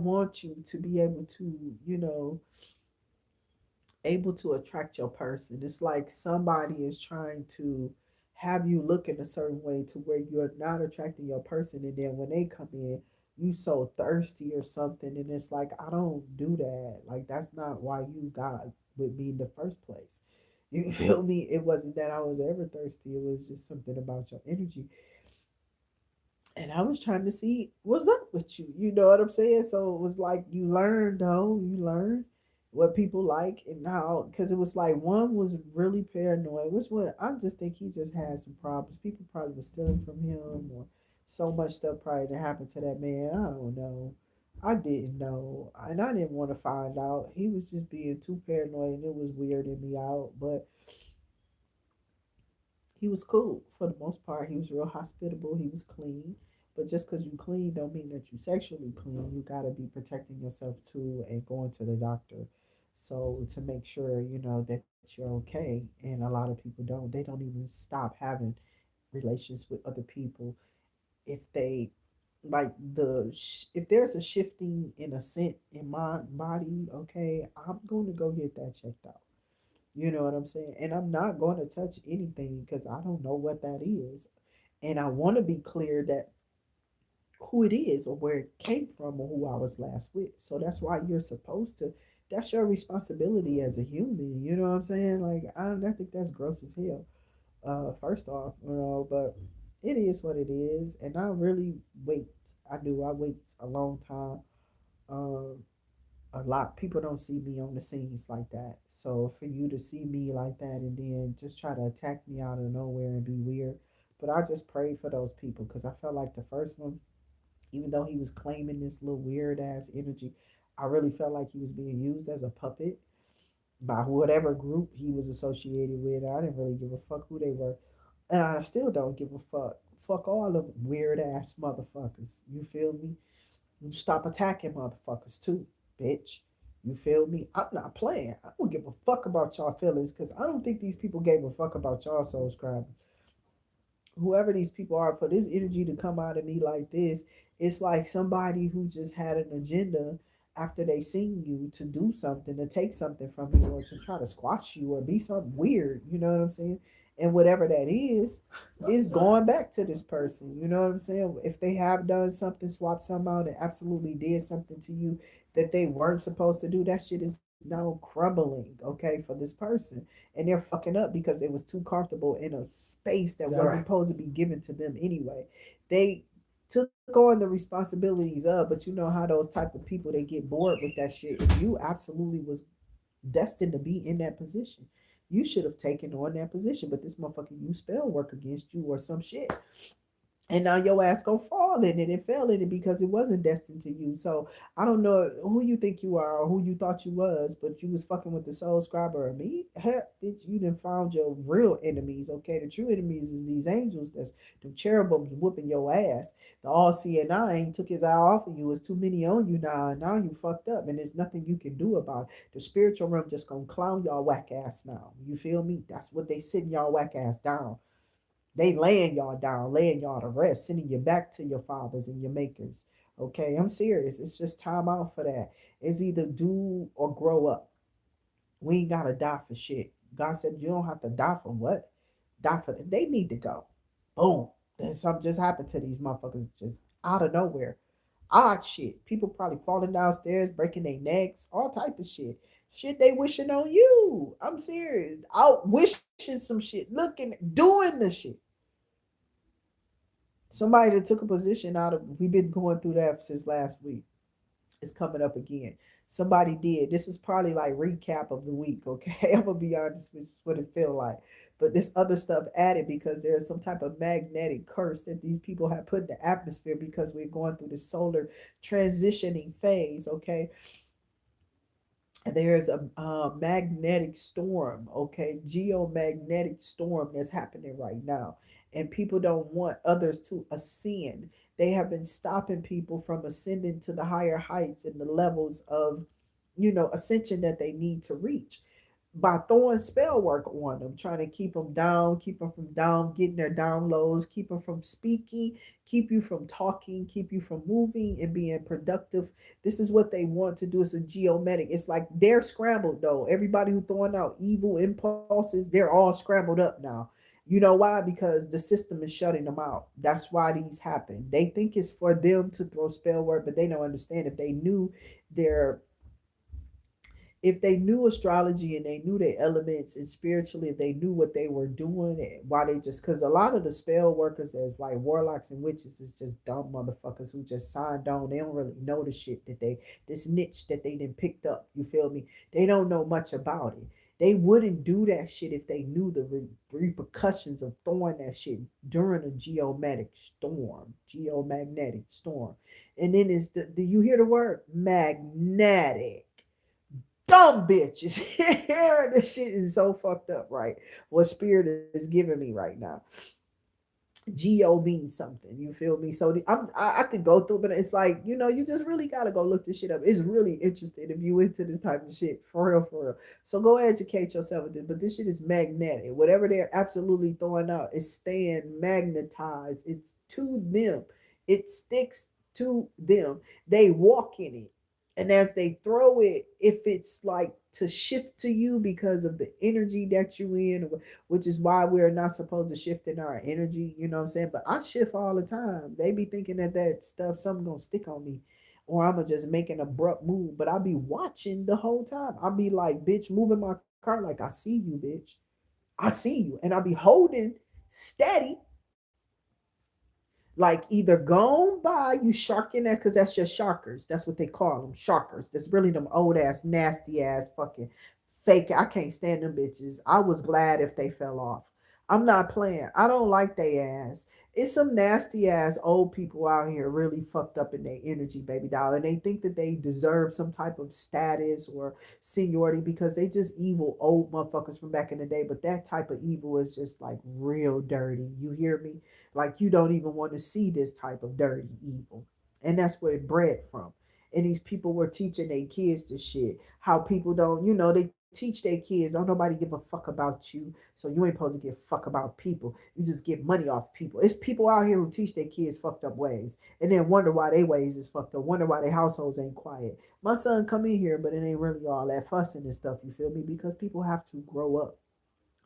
want you to be able to, able to attract your person. It's like somebody is trying to have you look in a certain way to where you're not attracting your person, and then when they come in, you so thirsty or something, and it's like I don't do that. Like that's not why you got with me in the first place. You feel me? It wasn't that I was ever thirsty. It was just something about your energy and I was trying to see what's up with you. You know what I'm saying? So it was like you learn though, you learn what people like and how because it was like one was really paranoid, which one I just think he just had some problems. People probably were stealing from him or so much stuff probably that happened to that man. I don't know. I didn't know. And I didn't want to find out. He was just being too paranoid and it was weirding me out. But he was cool for the most part. He was real hospitable. He was clean. But just because you clean don't mean that you sexually clean. You got to be protecting yourself too and going to the doctor. So to make sure, that you're okay. And a lot of people don't. They don't even stop having relations with other people if they like if there's a shifting in a scent in my body, okay, I'm going to go get that checked out. You know what I'm saying? And I'm not going to touch anything because I don't know what that is. And I want to be clear that who it is or where it came from or who I was last with. So that's why you're supposed to, that's your responsibility as a human. You know what I'm saying? Like, I think that's gross as hell. First off, but it is what it is. And I really wait. I wait a long time. Um, a lot people don't see me on the scenes like that. So for you to see me like that and then just try to attack me out of nowhere and be weird, but I just prayed for those people because I felt like the first one, even though he was claiming this little weird ass energy, I really felt like he was being used as a puppet by whatever group he was associated with. I didn't really give a fuck who they were, and I still don't give a fuck. Fuck all of weird ass motherfuckers. You feel me? You stop attacking motherfuckers too, bitch. You feel me? I'm not playing. I don't give a fuck about y'all feelings because I don't think these people gave a fuck about y'all soul scribing. Whoever these people are, for this energy to come out of me like this, it's like somebody who just had an agenda after they seen you to do something, to take something from you, or to try to squash you, or be something weird. You know what I'm saying? And whatever that is going back to this person. You know what I'm saying? If they have done something, swapped something out, and absolutely did something to you that they weren't supposed to do, that shit is now crumbling, okay, for this person. And they're fucking up because they was too comfortable in a space that wasn't supposed to be given to them anyway. They took on the responsibilities of, but you know how those type of people, they get bored with that shit. If you absolutely was destined to be in that position, you should have taken on that position. But this motherfucker used spell work against you or some shit, and now your ass gonna fall in it and fell in it because it wasn't destined to you. So I don't know who you think you are or who you thought you was, but you was fucking with the soul scriber or me. Heck, bitch, you done found your real enemies. Okay, the true enemies is these angels. That's the cherubims whooping your ass. The all seeing eye ain't took his eye off of you. It's too many on you now, and now you fucked up, and there's nothing you can do about it. The spiritual realm just gonna clown y'all whack ass now. You feel me? That's what they sitting y'all whack ass down. They laying y'all down, laying y'all to rest, sending you back to your fathers and your makers. Okay, I'm serious. It's just time out for that. It's either do or grow up. We ain't gotta die for shit. God said you don't have to die for what? Die for them. They need to go. Boom. Then something just happened to these motherfuckers just out of nowhere. Odd shit. People probably falling downstairs, breaking their necks, all type of shit. Shit they wishing on you. I'm serious. Out wishing some shit, looking, doing the shit. Somebody that took a position out of, we've been going through that since last week. It's coming up again. Somebody did. This is probably like recap of the week, okay? I'm gonna be honest, this is what it feel like. But this other stuff added because there's some type of magnetic curse that these people have put in the atmosphere because we're going through this solar transitioning phase, okay? There's a magnetic storm, okay, geomagnetic storm that's happening right now, and people don't want others to ascend. They have been stopping people from ascending to the higher heights and the levels of, ascension that they need to reach by throwing spell work on them, trying to keep them down, keep them from down, getting their downloads, keep them from speaking, keep you from talking, keep you from moving and being productive. This is what they want to do. It's a geometric. It's like they're scrambled though. Everybody who throwing out evil impulses, they're all scrambled up now. You know why? Because the system is shutting them out. That's why these happen. They think it's for them to throw spell work, but they don't understand. Their if they knew astrology and they knew their elements and spiritually, if they knew what they were doing and why they just, because a lot of the spell workers that's like warlocks and witches is just dumb motherfuckers who just signed on. They don't really know the shit that this niche that they done picked up. You feel me? They don't know much about it. They wouldn't do that shit if they knew the repercussions of throwing that shit during a geomagnetic storm. And then do you hear the word magnetic? Dumb bitches. This shit is so fucked up, right? What spirit is giving me right now. Geo means something. You feel me? So I could go through, but it's like, you just really gotta go look this shit up. It's really interesting if you into this type of shit. For real, for real. So go educate yourself with this. But this shit is magnetic. Whatever they're absolutely throwing out is staying magnetized. It's to them. It sticks to them. They walk in it. And as they throw it, if it's like to shift to you because of the energy that you in, which is why we're not supposed to shift in our energy, you know what I'm saying? But I shift all the time. They be thinking that stuff, something gonna stick on me, or I'm gonna just make an abrupt move. But I'll be watching the whole time. I'll be like, bitch, moving my car like I see you, bitch. I see you. And I'll be holding steady, like either gone by you sharking that, because that's just sharkers. That's what they call them, sharkers. That's really them old ass, nasty ass fucking fake. I can't stand them bitches. I was glad if they fell off. I'm not playing. I don't like they ass. It's some nasty ass old people out here really fucked up in their energy, baby doll. And they think that they deserve some type of status or seniority because they just evil old motherfuckers from back in the day. But that type of evil is just like real dirty. You hear me? Like you don't even want to see this type of dirty evil. And that's where it bred from. And these people were teaching their kids this shit. How people don't, they teach their kids, oh, nobody give a fuck about you. So you ain't supposed to give a fuck about people. You just get money off people. It's people out here who teach their kids fucked up ways and then wonder why their ways is fucked up, wonder why their households ain't quiet. My son come in here, but it ain't really all that fussing and stuff, you feel me? Because people have to grow up.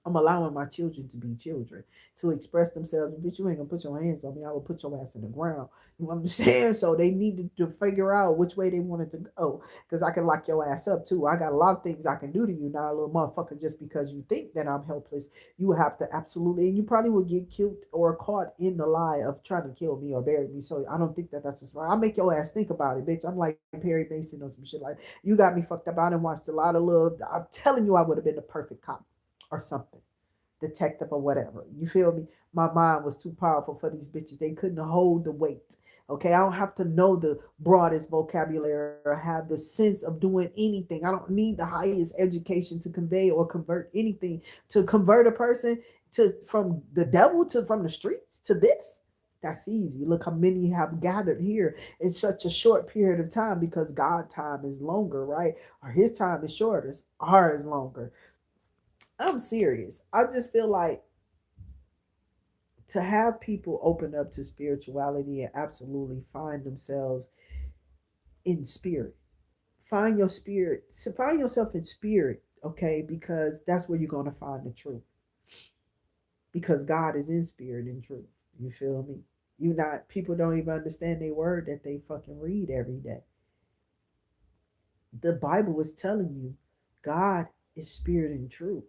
I'm allowing my children to be children, to express themselves. Bitch, you ain't gonna put your hands on me. I will put your ass in the ground. You understand? So they needed to figure out which way they wanted to go. Because I can lock your ass up too. I got a lot of things I can do to you now, little motherfucker, just because you think that I'm helpless. You have to absolutely, and you probably will get killed or caught in the lie of trying to kill me or bury me. So I don't think that that's a smart. I'll make your ass think about it, bitch. I'm like Perry Mason or some shit like you got me fucked up. I done watched a lot of little. I'm telling you, I would have been the perfect cop or something, detective or whatever. You feel me? My mind was too powerful for these bitches. They couldn't hold the weight. Okay, I don't have to know the broadest vocabulary or have the sense of doing anything. I don't need the highest education to convey or convert anything, to convert a person to from the devil to from the streets to this. That's easy. Look how many have gathered here in such a short period of time, because God time is longer, right? Or his time is shorter, ours is longer. I'm serious. I just feel like to have people open up to spirituality and absolutely find themselves in spirit. Find your spirit. Find yourself in spirit, okay? Because that's where you're going to find the truth. Because God is in spirit and truth. You feel me? You not people don't even understand their word that they fucking read every day. The Bible is telling you God is spirit and truth.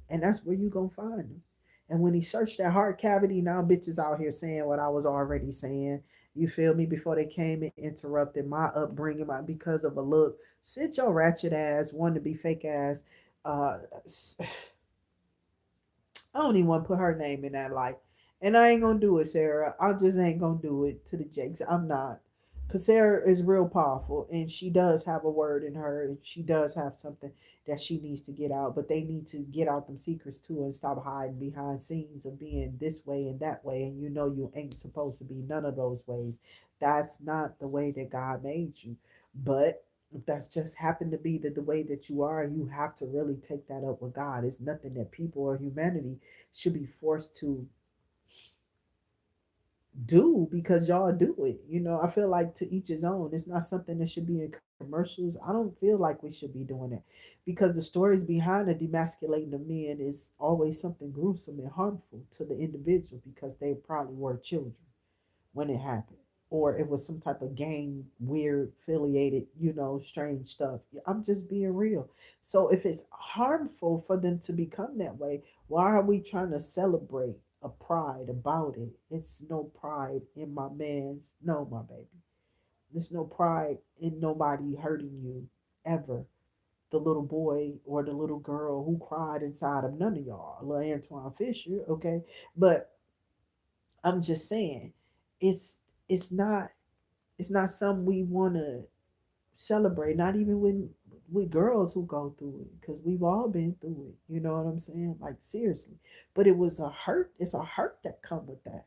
And that's where you going to find him. And when he searched that heart cavity, now bitches out here saying what I was already saying. You feel me? Before they came and interrupted my upbringing because of a look. Sit your ratchet ass, want to be fake ass. Uh, I don't even want to put her name in that light. And I ain't gonna do it, Sarah. I just ain't gonna do it to the Jakes. I'm not. Cause Sarah is real powerful and she does have a word in her and she does have something that she needs to get out. But they need to get out them secrets too and stop hiding behind scenes of being this way and that way. And you ain't supposed to be none of those ways. That's not the way that God made you. But if that's just happened to be the way that you are, you have to really take that up with God. It's nothing that people or humanity should be forced to do because y'all do it. I feel like to each his own. It's not something that should be in commercials. I don't feel like we should be doing it because the stories behind the demasculating of men is always something gruesome and harmful to the individual because they probably were children when it happened, or it was some type of gang weird affiliated, strange stuff. I'm just being real. So if it's harmful for them to become that way, why are we trying to celebrate a pride about it? It's no pride in my man's, no, my baby. There's no pride in nobody hurting you ever. The little boy or the little girl who cried inside of none of y'all, little Antoine Fisher, okay? But I'm just saying, it's it's not it's not something we want to celebrate. Not even with girls who go through it, because we've all been through it. You know what I'm saying? Like seriously, but it was a hurt. It's a hurt that come with that,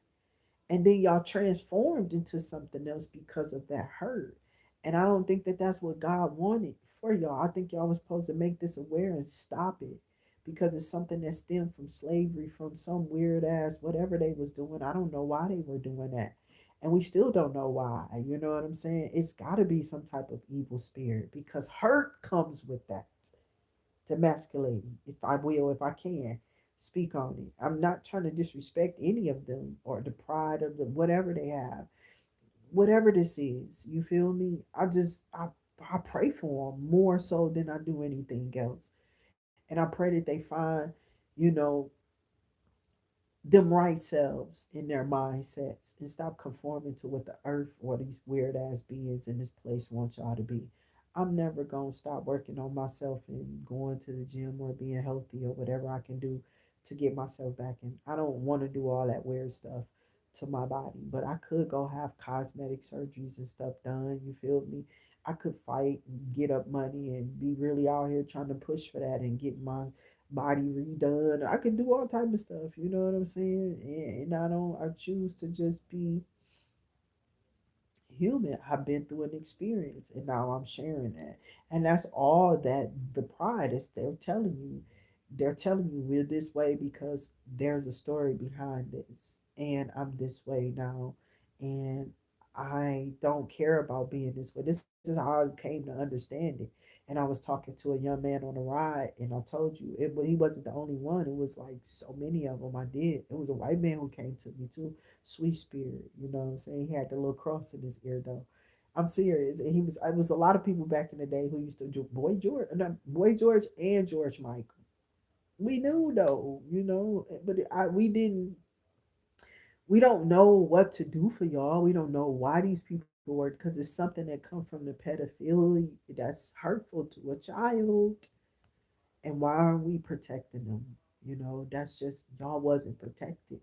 and then y'all transformed into something else because of that hurt. And I don't think that that's what God wanted for y'all. I think y'all was supposed to make this aware and stop it because it's something that stemmed from slavery, from some weird ass whatever they was doing. I don't know why they were doing that. And we still don't know why. You know what I'm saying? It's got to be some type of evil spirit because hurt comes with that. Demasculating, if I will, if I can speak on it. I'm not trying to disrespect any of them or the pride of them, whatever they have, whatever this is. You feel me? I pray for them more so than I do anything else, and I pray that they find, you know, them right selves in their mindsets and stop conforming to what the earth or these weird ass beings in this place want y'all to be. I'm never gonna stop working on myself and going to the gym or being healthy or whatever I can do to get myself back in. I don't want to do all that weird stuff to my body, but I could go have cosmetic surgeries and stuff done. You feel me? I could fight and get up money and be really out here trying to push for that and get my body redone. I could do all type of stuff. You know what I'm saying? And I don't. I choose to just be human. I've been through an experience, and now I'm sharing that. And that's all that the pride is. They're telling you. They're telling you we're this way because there's a story behind this, and I'm this way now, and I don't care about being this way. This is how I came to understand it. And I was talking to a young man on the ride, and I told you he wasn't the only one. It was like so many of them. I did. It was a white man who came to me too, sweet spirit. You know what I'm saying? He had the little cross in his ear though. I'm serious. And he was. It was a lot of people back in the day who used to do Boy George and George Michael. We knew though, you know, but we didn't. We don't know what to do for y'all. We don't know why these people are because it's something that come from the pedophilia that's hurtful to a child. And why aren't we protecting them? You know, that's just y'all wasn't protected.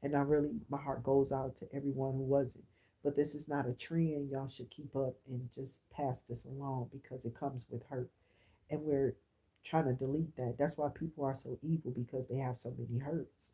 And I really my heart goes out to everyone who wasn't. But this is not a trend y'all should keep up and just pass this along because it comes with hurt. And we're trying to delete that. That's why people are so evil because they have so many hurts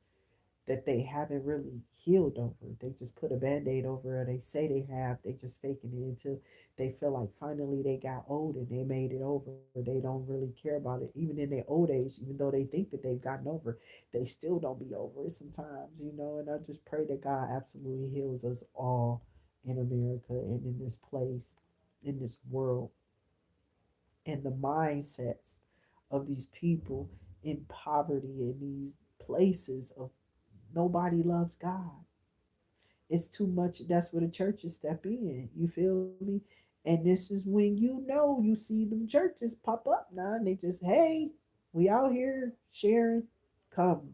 that they haven't really healed over. They just put a band-aid over it. They say they have, they just faking it until they feel like finally they got old and they made it over. They don't really care about it. Even in their old age, even though they think that they've gotten over, they still don't be over it sometimes, you know. And I just pray that God absolutely heals us all in America and in this place, in this world, and the mindsets of these people in poverty in these places of nobody loves God. It's too much. That's where the churches step in. You feel me? And this is when you know you see them churches pop up now and they just, hey, we out here sharing. Come.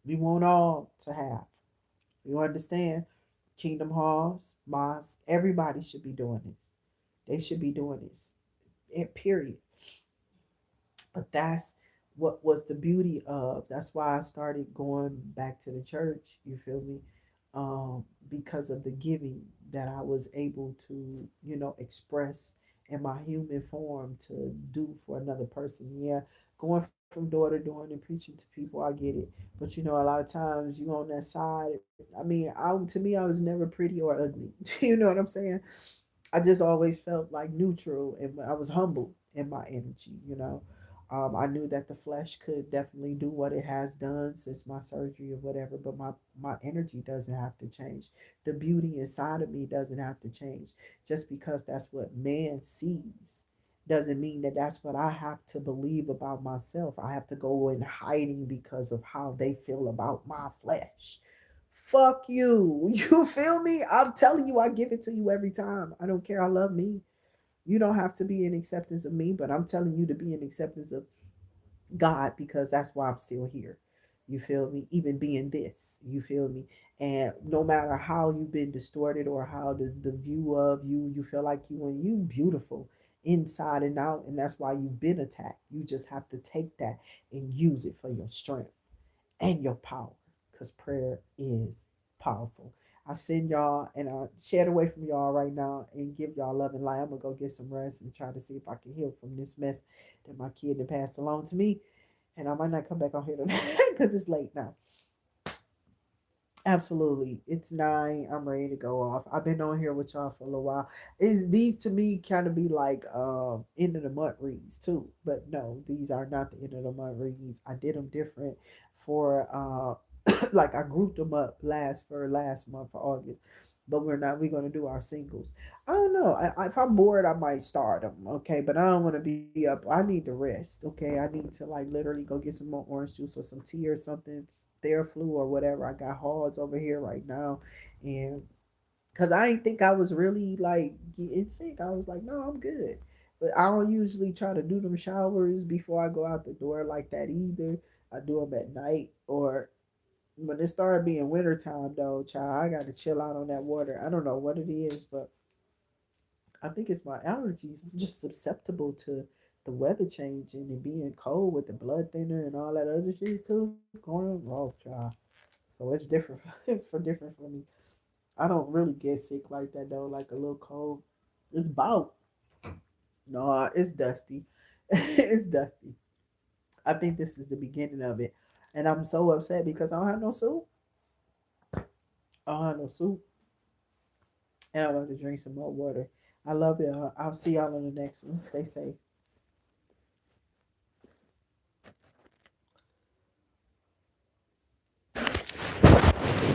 We want all to have. You understand? Kingdom halls, mosques, everybody should be doing this. They should be doing this. Period. But that's what was the beauty of. That's why I started going back to the church. You feel me? Because of the giving that I was able to, you know, express in my human form to do for another person. Yeah, going from door to door and preaching to people, I get it. But you know, a lot of times you on that side. I mean, to me, I was never pretty or ugly. You know what I'm saying? I just always felt like neutral and I was humble in my energy, you know. I knew that the flesh could definitely do what it has done since my surgery or whatever, but my energy doesn't have to change. The beauty inside of me doesn't have to change. Just because that's what man sees doesn't mean that that's what I have to believe about myself. I have to go in hiding because of how they feel about my flesh. Fuck you. You feel me? I'm telling you, I give it to you every time. I don't care. I love me. You don't have to be in acceptance of me, but I'm telling you to be in acceptance of God because that's why I'm still here. You feel me? Even being this, you feel me? And no matter how you've been distorted or how the view of you, you feel like you beautiful inside and out, and that's why you've been attacked. You just have to take that and use it for your strength and your power because prayer is powerful. I send y'all and I shed away from y'all right now and give y'all love and light. I'm gonna go get some rest and try to see if I can heal from this mess that my kid had passed along to me. And I might not come back on here tonight because it's late now. Absolutely. It's 9. I'm ready to go off. I've been on here with y'all for a little while. Is these to me kind of be like end of the month reads too. But no, these are not the end of the month reads. I did them different for like I grouped them up last month for August. but we're going to do our singles. I don't know. If I'm bored, I might start them. Okay, but I don't want to be up. I need to rest. Okay, I need to like literally go get some more orange juice or some tea or something, Theraflu or whatever. I got Halls over here right now, and because I didn't think I was really like getting sick, I was like, no, I'm good. But I don't usually try to do them showers before I go out the door like that either. I do them at night, or when it started being wintertime though, child, I got to chill out on that water. I don't know what it is, but I think it's my allergies. I'm just susceptible to the weather changing and being cold with the blood thinner and all that other shit too going on. Oh, child. So it's different for different for me. I don't really get sick like that though, like a little cold. It's about no, it's dusty. It's dusty. I think this is the beginning of it. And I'm so upset because I don't have no soup. I don't have no soup. And I want to drink some more water. I love it. I'll see y'all on the next one. Stay safe.